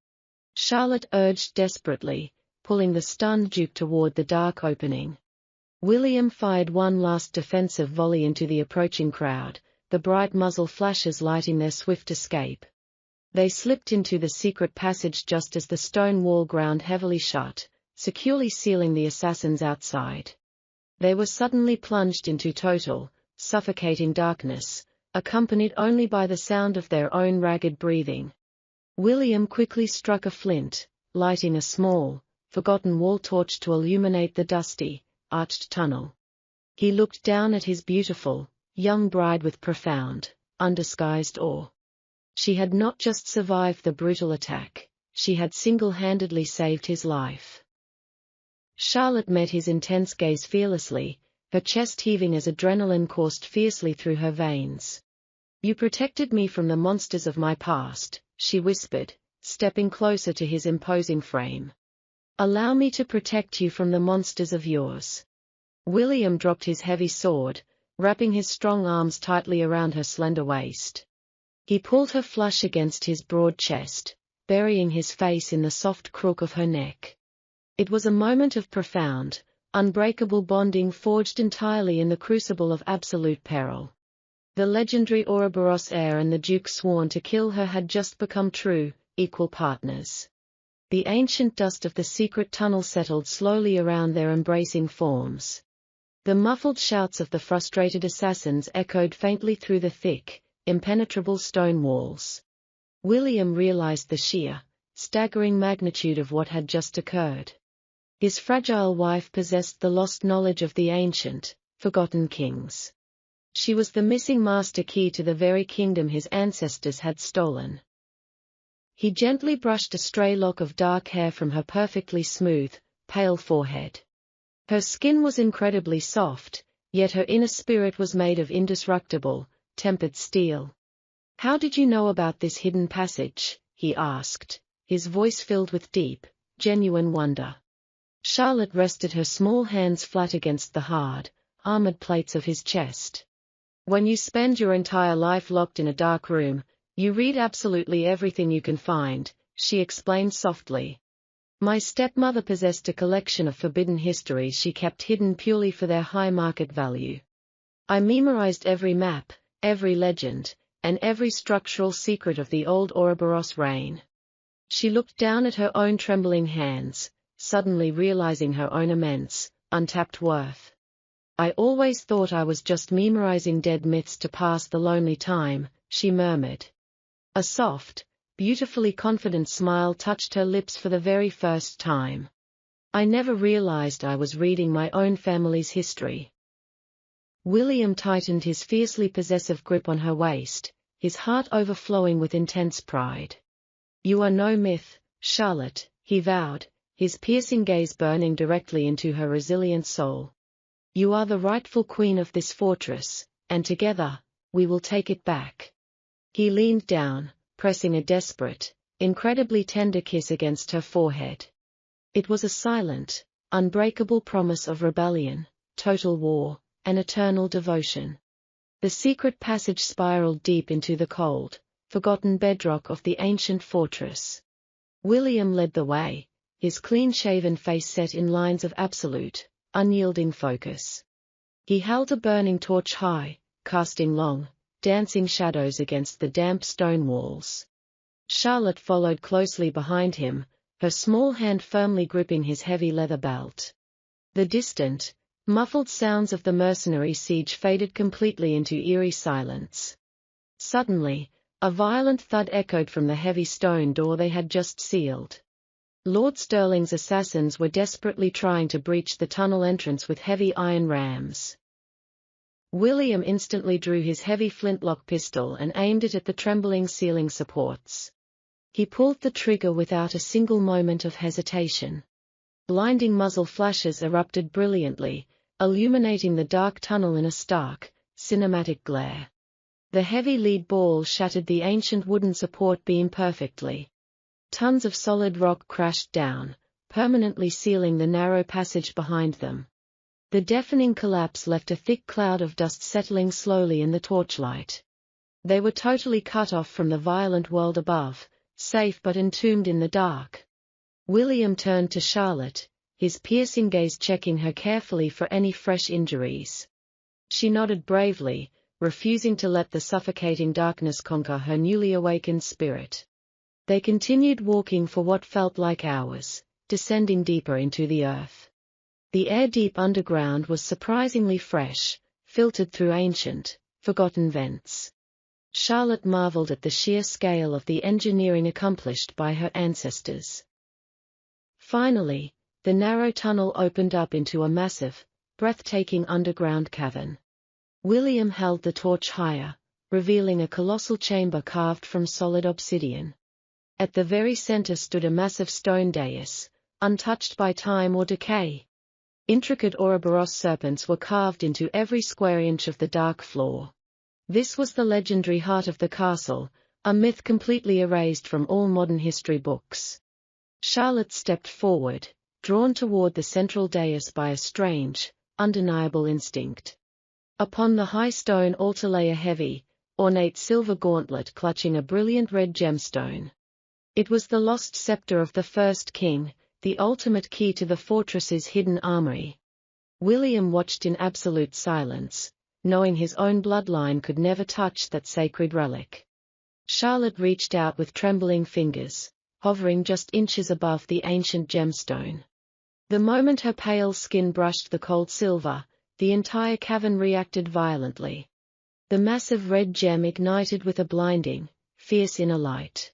S1: Charlotte urged desperately, pulling the stunned Duke toward the dark opening. William fired one last defensive volley into the approaching crowd, the bright muzzle flashes lighting their swift escape. They slipped into the secret passage just as the stone wall ground heavily shut, securely sealing the assassins outside. They were suddenly plunged into total, suffocating darkness, accompanied only by the sound of their own ragged breathing. William quickly struck a flint, lighting a small, forgotten wall torch to illuminate the dusty, arched tunnel. He looked down at his beautiful, young bride with profound, undisguised awe. She had not just survived the brutal attack, she had single-handedly saved his life. Charlotte met his intense gaze fearlessly, her chest heaving as adrenaline coursed fiercely through her veins. "You protected me from the monsters of my past," she whispered, stepping closer to his imposing frame. "Allow me to protect you from the monsters of yours." William dropped his heavy sword, wrapping his strong arms tightly around her slender waist. He pulled her flush against his broad chest, burying his face in the soft crook of her neck. It was a moment of profound, unbreakable bonding forged entirely in the crucible of absolute peril. The legendary Ouroboros heir and the Duke sworn to kill her had just become true, equal partners. The ancient dust of the secret tunnel settled slowly around their embracing forms. The muffled shouts of the frustrated assassins echoed faintly through the thick, impenetrable stone walls. William realized the sheer, staggering magnitude of what had just occurred. His fragile wife possessed the lost knowledge of the ancient, forgotten kings. She was the missing master key to the very kingdom his ancestors had stolen. He gently brushed a stray lock of dark hair from her perfectly smooth, pale forehead. Her skin was incredibly soft, yet her inner spirit was made of indestructible, tempered steel. "How did you know about this hidden passage?" he asked, his voice filled with deep, genuine wonder. Charlotte rested her small hands flat against the hard, armored plates of his chest. "When you spend your entire life locked in a dark room, you read absolutely everything you can find," she explained softly. "My stepmother possessed a collection of forbidden histories she kept hidden purely for their high market value. I memorized every map, every legend, and every structural secret of the old Ouroboros reign." She looked down at her own trembling hands, suddenly realizing her own immense, untapped worth. "I always thought I was just memorizing dead myths to pass the lonely time," she murmured. A soft, beautifully confident smile touched her lips for the very first time. "I never realized I was reading my own family's history." William tightened his fiercely possessive grip on her waist, his heart overflowing with intense pride. "You are no myth, Charlotte," he vowed, his piercing gaze burning directly into her resilient soul. "You are the rightful queen of this fortress, and together, we will take it back." He leaned down, pressing a desperate, incredibly tender kiss against her forehead. It was a silent, unbreakable promise of rebellion, total war, and eternal devotion. The secret passage spiraled deep into the cold, forgotten bedrock of the ancient fortress. William led the way, his clean-shaven face set in lines of absolute, unyielding focus. He held a burning torch high, casting long, dancing shadows against the damp stone walls. Charlotte followed closely behind him, her small hand firmly gripping his heavy leather belt. The distant, muffled sounds of the mercenary siege faded completely into eerie silence. Suddenly, a violent thud echoed from the heavy stone door they had just sealed. Lord Stirling's assassins were desperately trying to breach the tunnel entrance with heavy iron rams. William instantly drew his heavy flintlock pistol and aimed it at the trembling ceiling supports. He pulled the trigger without a single moment of hesitation. Blinding muzzle flashes erupted brilliantly, illuminating the dark tunnel in a stark, cinematic glare. The heavy lead ball shattered the ancient wooden support beam perfectly. Tons of solid rock crashed down, permanently sealing the narrow passage behind them. The deafening collapse left a thick cloud of dust settling slowly in the torchlight. They were totally cut off from the violent world above, safe but entombed in the dark. William turned to Charlotte, his piercing gaze checking her carefully for any fresh injuries. She nodded bravely, refusing to let the suffocating darkness conquer her newly awakened spirit. They continued walking for what felt like hours, descending deeper into the earth. The air deep underground was surprisingly fresh, filtered through ancient, forgotten vents. Charlotte marveled at the sheer scale of the engineering accomplished by her ancestors. Finally, the narrow tunnel opened up into a massive, breathtaking underground cavern. William held the torch higher, revealing a colossal chamber carved from solid obsidian. At the very center stood a massive stone dais, untouched by time or decay. Intricate Ouroboros serpents were carved into every square inch of the dark floor. This was the legendary heart of the castle, a myth completely erased from all modern history books. Charlotte stepped forward, drawn toward the central dais by a strange, undeniable instinct. Upon the high stone altar lay a heavy, ornate silver gauntlet clutching a brilliant red gemstone. It was the lost scepter of the first king, the ultimate key to the fortress's hidden armory. William watched in absolute silence, knowing his own bloodline could never touch that sacred relic. Charlotte reached out with trembling fingers, hovering just inches above the ancient gemstone. The moment her pale skin brushed the cold silver, the entire cavern reacted violently. The massive red gem ignited with a blinding, fierce inner light.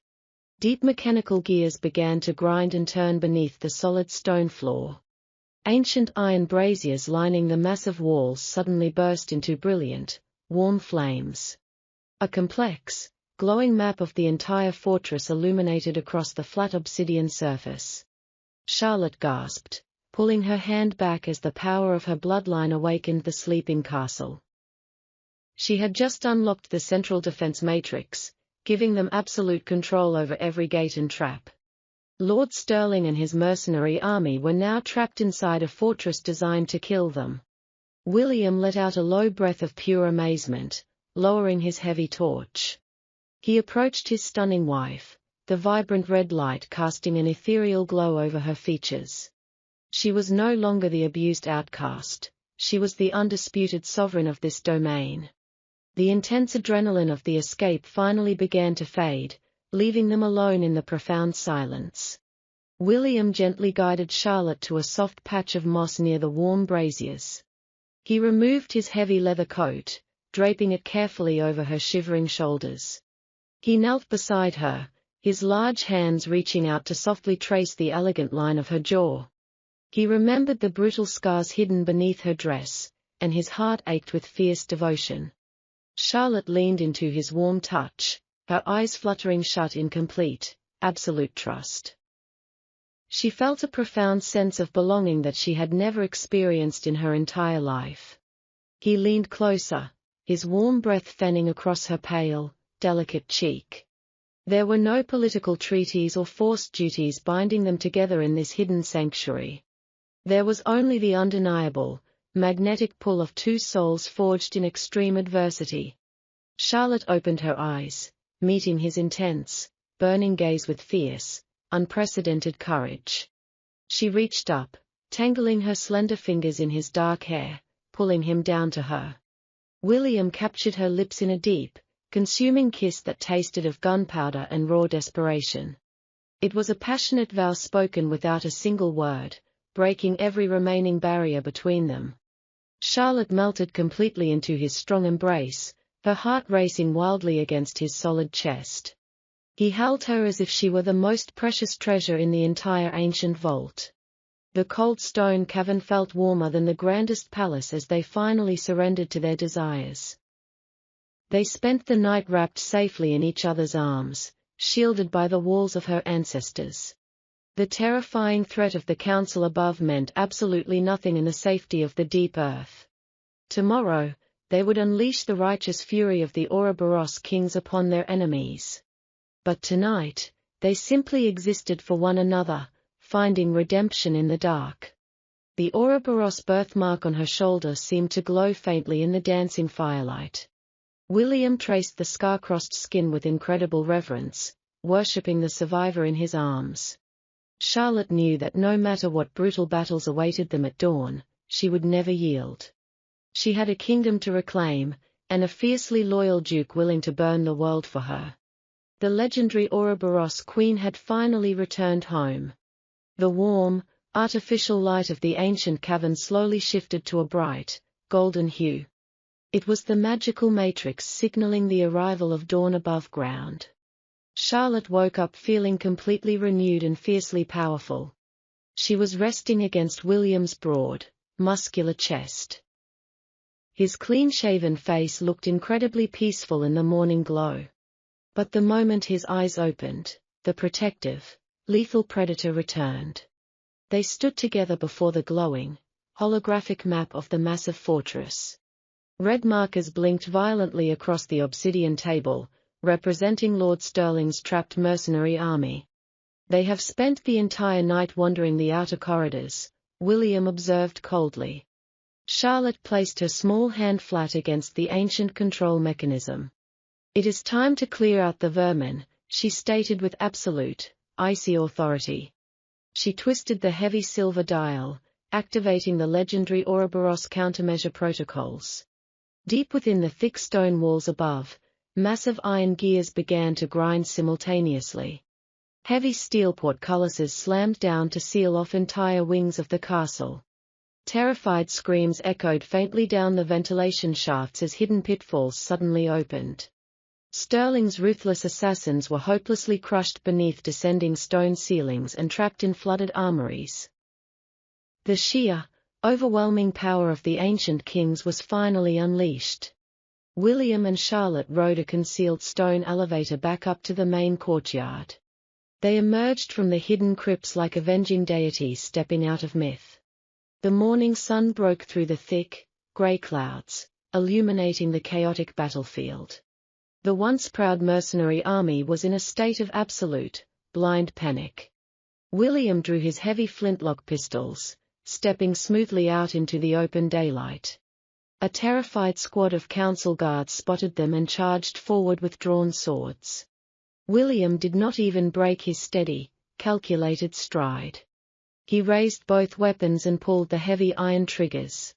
S1: Deep mechanical gears began to grind and turn beneath the solid stone floor. Ancient iron braziers lining the massive walls suddenly burst into brilliant, warm flames. A complex, glowing map of the entire fortress illuminated across the flat obsidian surface. Charlotte gasped, pulling her hand back as the power of her bloodline awakened the sleeping castle. She had just unlocked the central defense matrix, giving them absolute control over every gate and trap. Lord Stirling and his mercenary army were now trapped inside a fortress designed to kill them. William let out a low breath of pure amazement, lowering his heavy torch. He approached his stunning wife, the vibrant red light casting an ethereal glow over her features. She was no longer the abused outcast, she was the undisputed sovereign of this domain. The intense adrenaline of the escape finally began to fade, leaving them alone in the profound silence. William gently guided Charlotte to a soft patch of moss near the warm braziers. He removed his heavy leather coat, draping it carefully over her shivering shoulders. He knelt beside her, his large hands reaching out to softly trace the elegant line of her jaw. He remembered the brutal scars hidden beneath her dress, and his heart ached with fierce devotion. Charlotte leaned into his warm touch, her eyes fluttering shut in complete, absolute trust. She felt a profound sense of belonging that she had never experienced in her entire life. He leaned closer, his warm breath fanning across her pale, delicate cheek. There were no political treaties or forced duties binding them together in this hidden sanctuary. There was only the undeniable, magnetic pull of two souls forged in extreme adversity. Charlotte opened her eyes, meeting his intense, burning gaze with fierce, unprecedented courage. She reached up, tangling her slender fingers in his dark hair, pulling him down to her. William captured her lips in a deep, consuming kiss that tasted of gunpowder and raw desperation. It was a passionate vow spoken without a single word, breaking every remaining barrier between them. Charlotte melted completely into his strong embrace, her heart racing wildly against his solid chest. He held her as if she were the most precious treasure in the entire ancient vault. The cold stone cavern felt warmer than the grandest palace as they finally surrendered to their desires. They spent the night wrapped safely in each other's arms, shielded by the walls of her ancestors. The terrifying threat of the council above meant absolutely nothing in the safety of the deep earth. Tomorrow, they would unleash the righteous fury of the Ouroboros kings upon their enemies. But tonight, they simply existed for one another, finding redemption in the dark. The Ouroboros birthmark on her shoulder seemed to glow faintly in the dancing firelight. William traced the scar-crossed skin with incredible reverence, worshipping the survivor in his arms. Charlotte knew that no matter what brutal battles awaited them at dawn, she would never yield. She had a kingdom to reclaim, and a fiercely loyal duke willing to burn the world for her. The legendary Ouroboros queen had finally returned home. The warm, artificial light of the ancient cavern slowly shifted to a bright, golden hue. It was the magical matrix signaling the arrival of dawn above ground. Charlotte woke up feeling completely renewed and fiercely powerful. She was resting against William's broad, muscular chest. His clean-shaven face looked incredibly peaceful in the morning glow. But the moment his eyes opened, the protective, lethal predator returned. They stood together before the glowing, holographic map of the massive fortress. Red markers blinked violently across the obsidian table, representing Lord Stirling's trapped mercenary army. "They have spent the entire night wandering the outer corridors," William observed coldly. Charlotte placed her small hand flat against the ancient control mechanism. "It is time to clear out the vermin," she stated with absolute, icy authority. She twisted the heavy silver dial, activating the legendary Ouroboros countermeasure protocols. Deep within the thick stone walls above, massive iron gears began to grind simultaneously. Heavy steel portcullises slammed down to seal off entire wings of the castle. Terrified screams echoed faintly down the ventilation shafts as hidden pitfalls suddenly opened. Stirling's ruthless assassins were hopelessly crushed beneath descending stone ceilings and trapped in flooded armories. The sheer, overwhelming power of the ancient kings was finally unleashed. William and Charlotte rode a concealed stone elevator back up to the main courtyard. They emerged from the hidden crypts like avenging deities stepping out of myth. The morning sun broke through the thick, grey clouds, illuminating the chaotic battlefield. The once proud mercenary army was in a state of absolute, blind panic. William drew his heavy flintlock pistols, stepping smoothly out into the open daylight. A terrified squad of council guards spotted them and charged forward with drawn swords. William did not even break his steady, calculated stride. He raised both weapons and pulled the heavy iron triggers.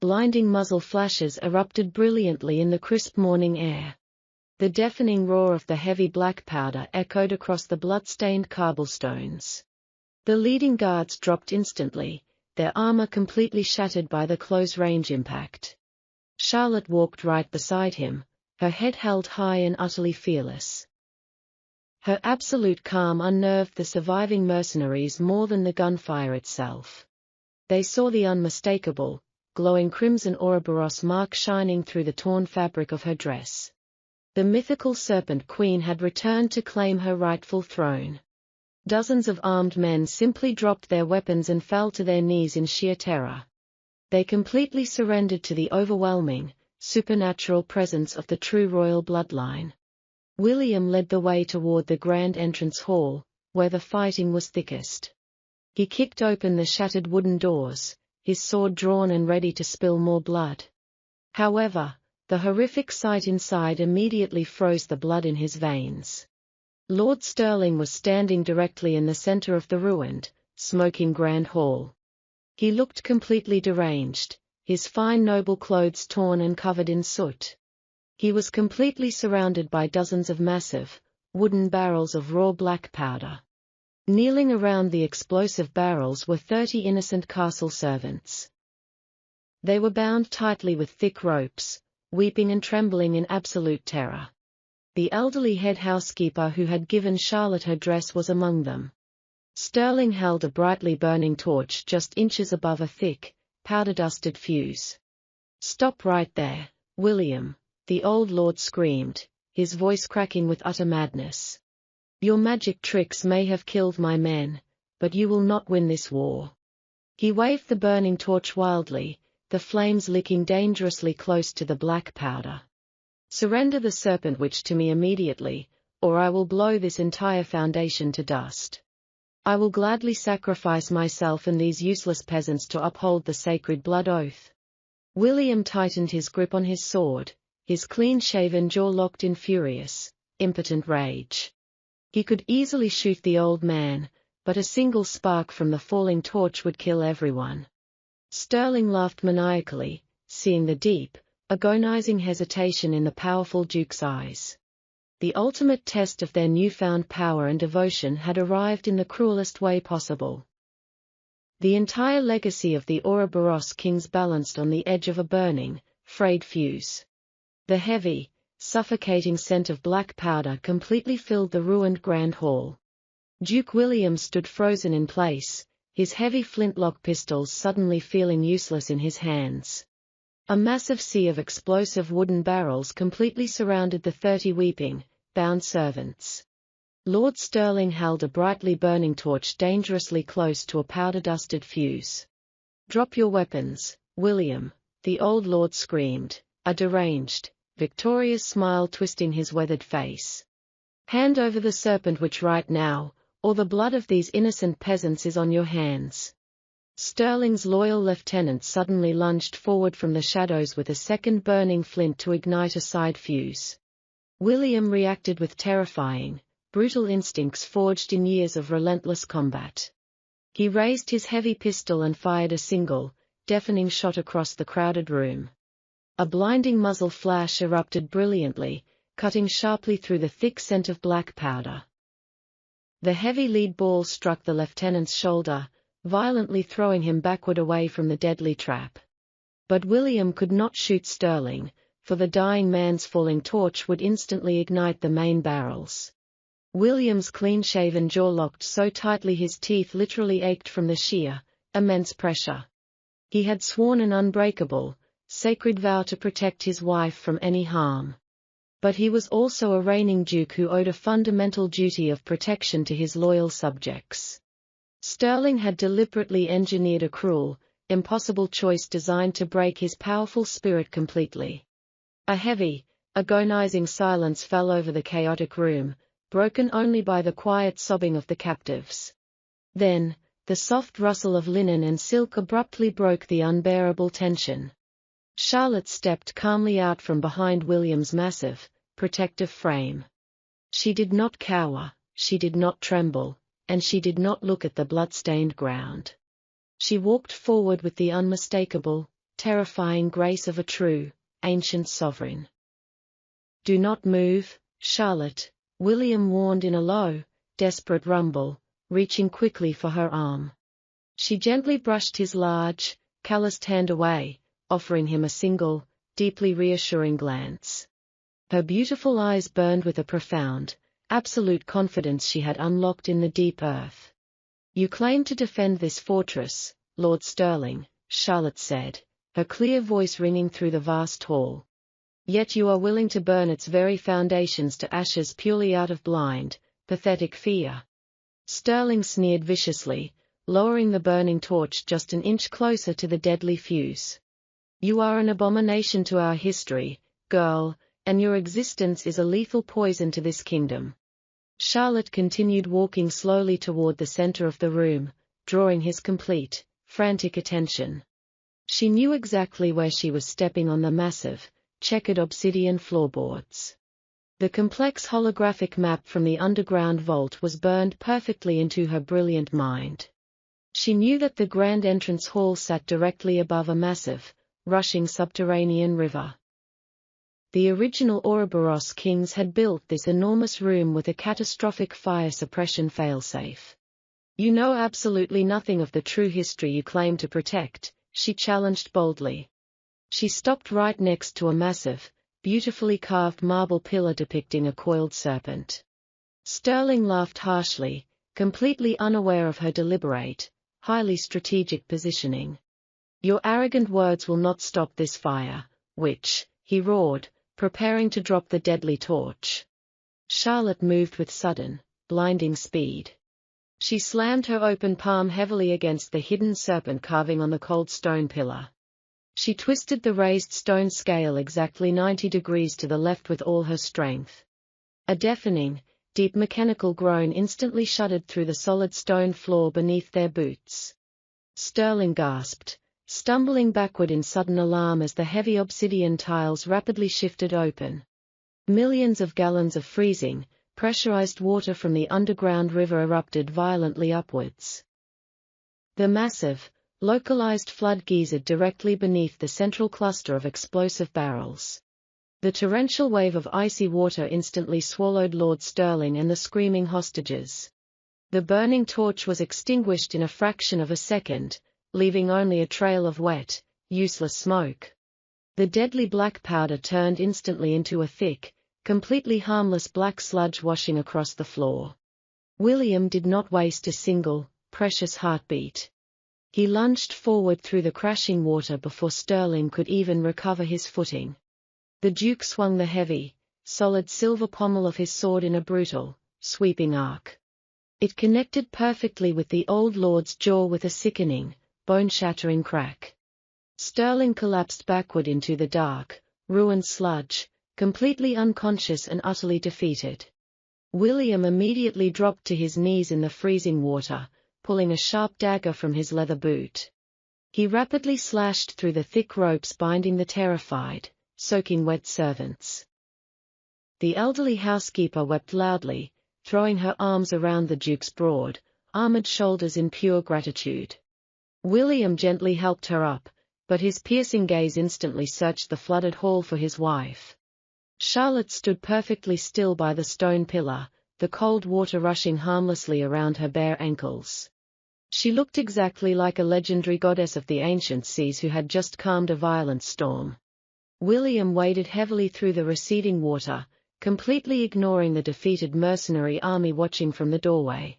S1: Blinding muzzle flashes erupted brilliantly in the crisp morning air. The deafening roar of the heavy black powder echoed across the blood-stained cobblestones. The leading guards dropped instantly, their armor completely shattered by the close-range impact. Charlotte walked right beside him, her head held high and utterly fearless. Her absolute calm unnerved the surviving mercenaries more than the gunfire itself. They saw the unmistakable, glowing crimson Ouroboros mark shining through the torn fabric of her dress. The mythical Serpent Queen had returned to claim her rightful throne. Dozens of armed men simply dropped their weapons and fell to their knees in sheer terror. They completely surrendered to the overwhelming, supernatural presence of the true royal bloodline. William led the way toward the grand entrance hall, where the fighting was thickest. He kicked open the shattered wooden doors, his sword drawn and ready to spill more blood. However, the horrific sight inside immediately froze the blood in his veins. Lord Stirling was standing directly in the center of the ruined, smoking grand hall. He looked completely deranged, his fine noble clothes torn and covered in soot. He was completely surrounded by dozens of massive, wooden barrels of raw black powder. Kneeling around the explosive barrels were 30 innocent castle servants. They were bound tightly with thick ropes, weeping and trembling in absolute terror. The elderly head housekeeper who had given Charlotte her dress was among them. Sterling held a brightly burning torch just inches above a thick, powder-dusted fuse. "Stop right there, William," the old lord screamed, his voice cracking with utter madness. "Your magic tricks may have killed my men, but you will not win this war." He waved the burning torch wildly, the flames licking dangerously close to the black powder. "Surrender the serpent witch to me immediately, or I will blow this entire foundation to dust. I will gladly sacrifice myself and these useless peasants to uphold the sacred blood oath." William tightened his grip on his sword, his clean-shaven jaw locked in furious, impotent rage. He could easily shoot the old man, but a single spark from the falling torch would kill everyone. Sterling laughed maniacally, seeing the deep, agonizing hesitation in the powerful Duke's eyes. The ultimate test of their newfound power and devotion had arrived in the cruelest way possible. The entire legacy of the Ouroboros kings balanced on the edge of a burning, frayed fuse. The heavy, suffocating scent of black powder completely filled the ruined Grand Hall. Duke William stood frozen in place, his heavy flintlock pistols suddenly feeling useless in his hands. A massive sea of explosive wooden barrels completely surrounded the 30 weeping, bound servants. Lord Sterling held a brightly burning torch dangerously close to a powder-dusted fuse. "Drop your weapons, William," the old lord screamed, a deranged, victorious smile twisting his weathered face. "Hand over the serpent witch right now, or the blood of these innocent peasants is on your hands." Sterling's loyal lieutenant suddenly lunged forward from the shadows with a second burning flint to ignite a side fuse. William reacted with terrifying, brutal instincts forged in years of relentless combat. He raised his heavy pistol and fired a single, deafening shot across the crowded room. A blinding muzzle flash erupted brilliantly, cutting sharply through the thick scent of black powder. The heavy lead ball struck the lieutenant's shoulder, violently throwing him backward away from the deadly trap. But William could not shoot Sterling, for the dying man's falling torch would instantly ignite the main barrels. William's clean-shaven jaw locked so tightly his teeth literally ached from the sheer, immense pressure. He had sworn an unbreakable, sacred vow to protect his wife from any harm. But he was also a reigning duke who owed a fundamental duty of protection to his loyal subjects. Sterling had deliberately engineered a cruel, impossible choice designed to break his powerful spirit completely. A heavy, agonizing silence fell over the chaotic room, broken only by the quiet sobbing of the captives. Then, the soft rustle of linen and silk abruptly broke the unbearable tension. Charlotte stepped calmly out from behind William's massive, protective frame. She did not cower, she did not tremble, and she did not look at the blood-stained ground. She walked forward with the unmistakable, terrifying grace of a true, ancient sovereign. "Do not move, Charlotte," William warned in a low, desperate rumble, reaching quickly for her arm. She gently brushed his large, calloused hand away, offering him a single, deeply reassuring glance. Her beautiful eyes burned with a profound, absolute confidence she had unlocked in the deep earth. "You claim to defend this fortress, Lord Sterling," Charlotte said, her clear voice ringing through the vast hall. "Yet you are willing to burn its very foundations to ashes purely out of blind, pathetic fear." Sterling sneered viciously, lowering the burning torch just an inch closer to the deadly fuse. "You are an abomination to our history, girl, and your existence is a lethal poison to this kingdom." Charlotte continued walking slowly toward the center of the room, drawing his complete, frantic attention. She knew exactly where she was stepping on the massive, checkered obsidian floorboards. The complex holographic map from the underground vault was burned perfectly into her brilliant mind. She knew that the grand entrance hall sat directly above a massive, rushing subterranean river. The original Ouroboros kings had built this enormous room with a catastrophic fire suppression failsafe. You know absolutely nothing of the true history you claim to protect, she challenged boldly. She stopped right next to a massive, beautifully carved marble pillar depicting a coiled serpent. Sterling laughed harshly, completely unaware of her deliberate, highly strategic positioning. Your arrogant words will not stop this fire, witch, he roared, preparing to drop the deadly torch. Charlotte moved with sudden, blinding speed. She slammed her open palm heavily against the hidden serpent carving on the cold stone pillar. She twisted the raised stone scale exactly 90 degrees to the left with all her strength. A deafening, deep mechanical groan instantly shuddered through the solid stone floor beneath their boots. Sterling gasped, stumbling backward in sudden alarm as the heavy obsidian tiles rapidly shifted open. Millions of gallons of freezing, pressurized water from the underground river erupted violently upwards. The massive, localized flood geysered directly beneath the central cluster of explosive barrels. The torrential wave of icy water instantly swallowed Lord Sterling and the screaming hostages. The burning torch was extinguished in a fraction of a second, leaving only a trail of wet, useless smoke. The deadly black powder turned instantly into a thick, completely harmless black sludge washing across the floor. William did not waste a single, precious heartbeat. He lunged forward through the crashing water before Sterling could even recover his footing. The Duke swung the heavy, solid silver pommel of his sword in a brutal, sweeping arc. It connected perfectly with the old lord's jaw with a sickening, bone-shattering crack. Sterling collapsed backward into the dark, ruined sludge, completely unconscious and utterly defeated. William immediately dropped to his knees in the freezing water, pulling a sharp dagger from his leather boot. He rapidly slashed through the thick ropes binding the terrified, soaking wet servants. The elderly housekeeper wept loudly, throwing her arms around the Duke's broad, armored shoulders in pure gratitude. William gently helped her up, but his piercing gaze instantly searched the flooded hall for his wife. Charlotte stood perfectly still by the stone pillar, the cold water rushing harmlessly around her bare ankles. She looked exactly like a legendary goddess of the ancient seas who had just calmed a violent storm. William waded heavily through the receding water, completely ignoring the defeated mercenary army watching from the doorway.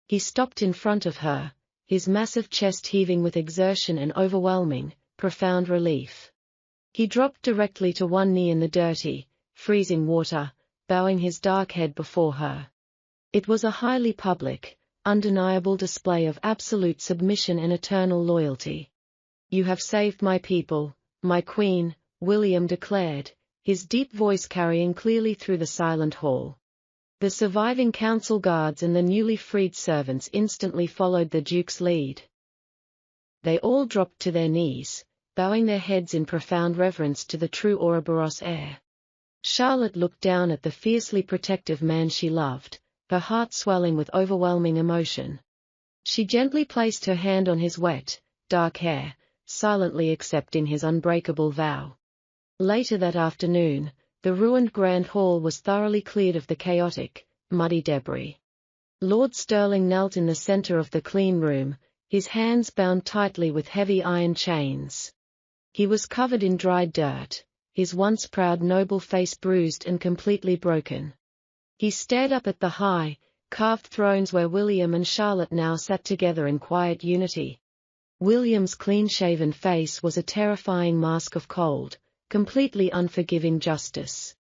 S1: He stopped in front of her, his massive chest heaving with exertion and overwhelming, profound relief. He dropped directly to one knee in the dirty, freezing water, bowing his dark head before her. It was a highly public, undeniable display of absolute submission and eternal loyalty. "You have saved my people, my queen," William declared, his deep voice carrying clearly through the silent hall. The surviving council guards and the newly freed servants instantly followed the Duke's lead. They all dropped to their knees, bowing their heads in profound reverence to the true Ouroboros heir. Charlotte looked down at the fiercely protective man she loved, her heart swelling with overwhelming emotion. She gently placed her hand on his wet, dark hair, silently accepting his unbreakable vow. Later that afternoon, the ruined Grand Hall was thoroughly cleared of the chaotic, muddy debris. Lord Sterling knelt in the center of the clean room, his hands bound tightly with heavy iron chains. He was covered in dried dirt, his once proud noble face bruised and completely broken. He stared up at the high, carved thrones where William and Charlotte now sat together in quiet unity. William's clean-shaven face was a terrifying mask of cold, completely unforgiving justice.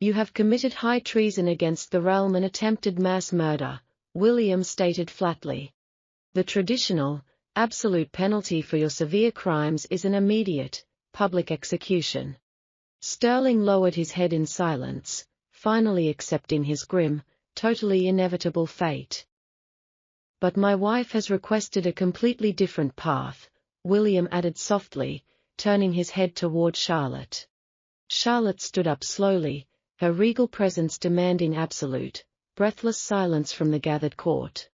S1: "You have committed high treason against the realm and attempted mass murder," William stated flatly. "The traditional, absolute penalty for your severe crimes is an immediate, public execution." Sterling lowered his head in silence, finally accepting his grim, totally inevitable fate. "But my wife has requested a completely different path," William added softly, turning his head toward Charlotte. Charlotte stood up slowly, her regal presence demanding absolute, breathless silence from the gathered court.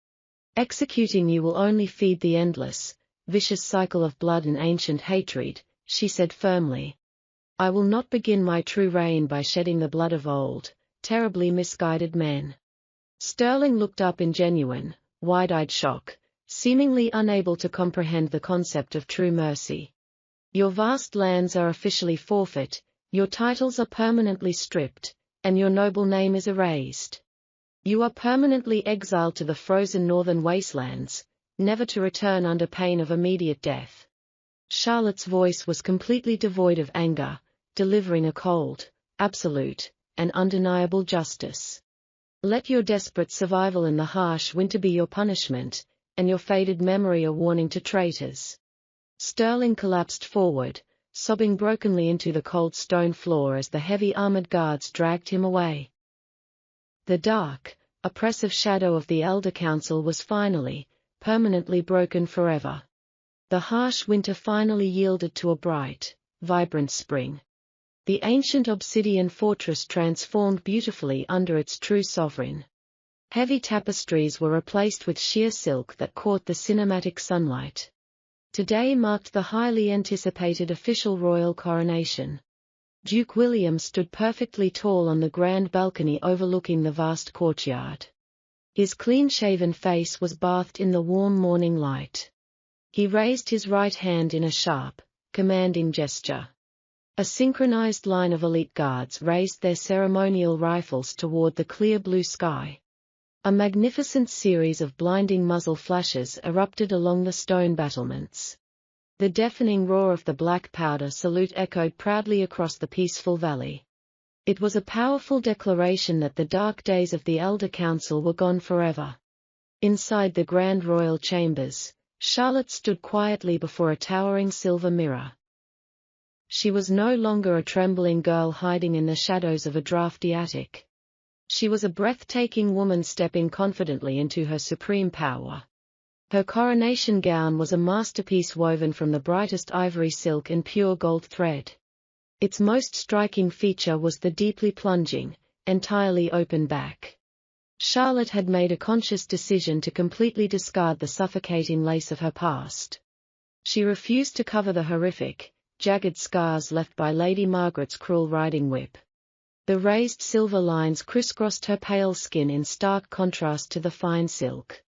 S1: "Executing you will only feed the endless, vicious cycle of blood and ancient hatred," she said firmly. I will not begin my true reign by shedding the blood of old, terribly misguided men. Sterling looked up in genuine, wide-eyed shock, seemingly unable to comprehend the concept of true mercy. Your vast lands are officially forfeit, your titles are permanently stripped, and your noble name is erased. You are permanently exiled to the frozen northern wastelands, never to return under pain of immediate death. Charlotte's voice was completely devoid of anger, delivering a cold, absolute, and undeniable justice. Let your desperate survival in the harsh winter be your punishment, and your faded memory a warning to traitors. Sterling collapsed forward, sobbing brokenly into the cold stone floor as the heavy armored guards dragged him away. The dark, oppressive shadow of the Elder Council was finally, permanently broken forever. The harsh winter finally yielded to a bright, vibrant spring. The ancient obsidian fortress transformed beautifully under its true sovereign. Heavy tapestries were replaced with sheer silk that caught the cinematic sunlight. Today marked the highly anticipated official royal coronation. Duke William stood perfectly tall on the grand balcony overlooking the vast courtyard. His clean-shaven face was bathed in the warm morning light. He raised his right hand in a sharp, commanding gesture. A synchronized line of elite guards raised their ceremonial rifles toward the clear blue sky. A magnificent series of blinding muzzle flashes erupted along the stone battlements. The deafening roar of the black powder salute echoed proudly across the peaceful valley. It was a powerful declaration that the dark days of the Elder Council were gone forever. Inside the grand royal chambers, Charlotte stood quietly before a towering silver mirror. She was no longer a trembling girl hiding in the shadows of a drafty attic. She was a breathtaking woman stepping confidently into her supreme power. Her coronation gown was a masterpiece woven from the brightest ivory silk and pure gold thread. Its most striking feature was the deeply plunging, entirely open back. Charlotte had made a conscious decision to completely discard the suffocating lace of her past. She refused to cover the horrific, jagged scars left by Lady Margaret's cruel riding whip. The raised silver lines crisscrossed her pale skin in stark contrast to the fine silk.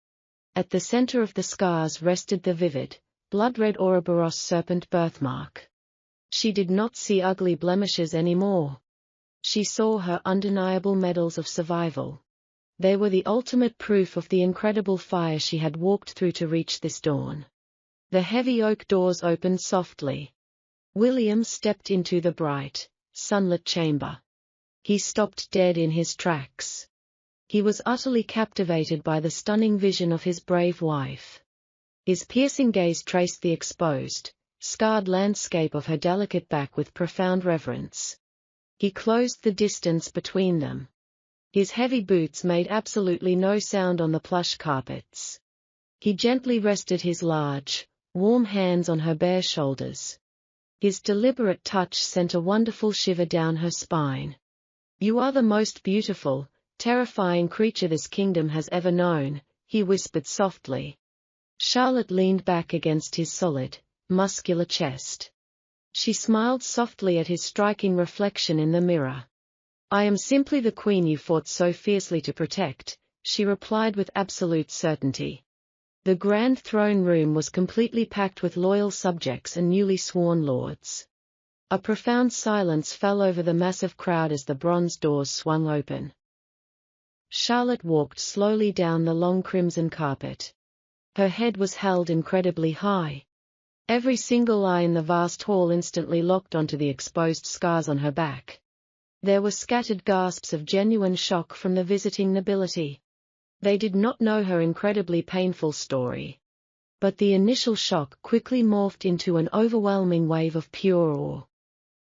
S1: At the center of the scars rested the vivid, blood-red Ouroboros serpent birthmark. She did not see ugly blemishes anymore. She saw her undeniable medals of survival. They were the ultimate proof of the incredible fire she had walked through to reach this dawn. The heavy oak doors opened softly. William stepped into the bright, sunlit chamber. He stopped dead in his tracks. He was utterly captivated by the stunning vision of his brave wife. His piercing gaze traced the exposed, scarred landscape of her delicate back with profound reverence. He closed the distance between them. His heavy boots made absolutely no sound on the plush carpets. He gently rested his large, warm hands on her bare shoulders. His deliberate touch sent a wonderful shiver down her spine. You are the most beautiful, terrifying creature this kingdom has ever known, he whispered softly. Charlotte leaned back against his solid, muscular chest. She smiled softly at his striking reflection in the mirror. I am simply the queen you fought so fiercely to protect, she replied with absolute certainty. The grand throne room was completely packed with loyal subjects and newly sworn lords. A profound silence fell over the massive crowd as the bronze doors swung open. Charlotte walked slowly down the long crimson carpet. Her head was held incredibly high. Every single eye in the vast hall instantly locked onto the exposed scars on her back. There were scattered gasps of genuine shock from the visiting nobility. They did not know her incredibly painful story. But the initial shock quickly morphed into an overwhelming wave of pure awe.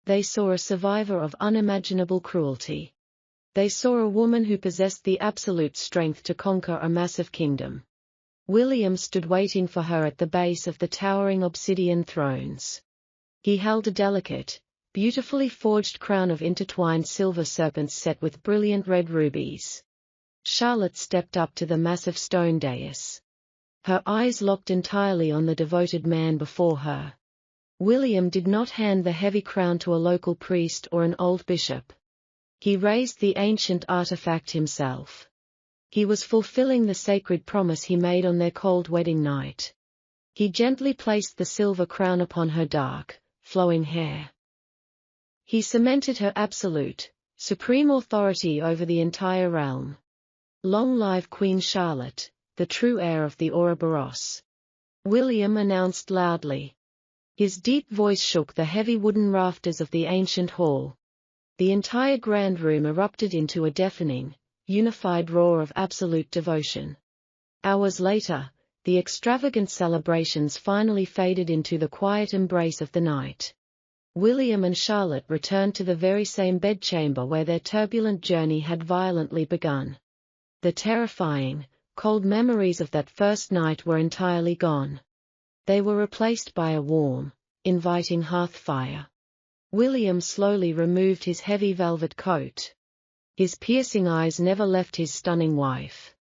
S1: They saw a survivor of unimaginable cruelty. They saw a woman who possessed the absolute strength to conquer a massive kingdom. William stood waiting for her at the base of the towering obsidian thrones. He held a delicate, beautifully forged crown of intertwined silver serpents set with brilliant red rubies. Charlotte stepped up to the massive stone dais. Her eyes locked entirely on the devoted man before her. William did not hand the heavy crown to a local priest or an old bishop. He raised the ancient artifact himself. He was fulfilling the sacred promise he made on their cold wedding night. He gently placed the silver crown upon her dark, flowing hair. He cemented her absolute, supreme authority over the entire realm. Long live Queen Charlotte, the true heir of the Ouroboros. William announced loudly. His deep voice shook the heavy wooden rafters of the ancient hall. The entire grand room erupted into a deafening, unified roar of absolute devotion. Hours later, the extravagant celebrations finally faded into the quiet embrace of the night. William and Charlotte returned to the very same bedchamber where their turbulent journey had violently begun. The terrifying, cold memories of that first night were entirely gone. They were replaced by a warm, inviting hearth fire. William slowly removed his heavy velvet coat. His piercing eyes never left his stunning wife.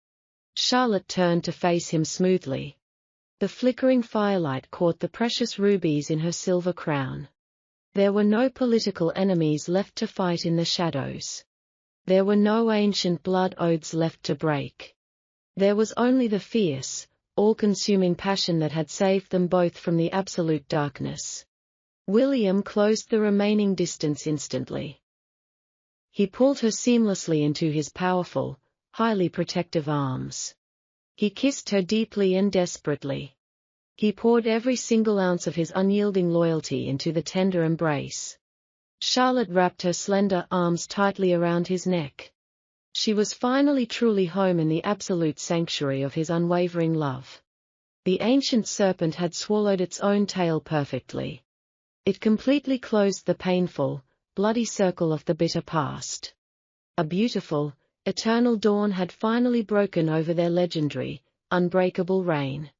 S1: Charlotte turned to face him smoothly. The flickering firelight caught the precious rubies in her silver crown. There were no political enemies left to fight in the shadows. There were no ancient blood oaths left to break. There was only the fierce, all-consuming passion that had saved them both from the absolute darkness. William closed the remaining distance instantly. He pulled her seamlessly into his powerful, highly protective arms. He kissed her deeply and desperately. He poured every single ounce of his unyielding loyalty into the tender embrace. Charlotte wrapped her slender arms tightly around his neck. She was finally truly home in the absolute sanctuary of his unwavering love. The ancient serpent had swallowed its own tail perfectly. It completely closed the painful, bloody circle of the bitter past. A beautiful, eternal dawn had finally broken over their legendary, unbreakable reign.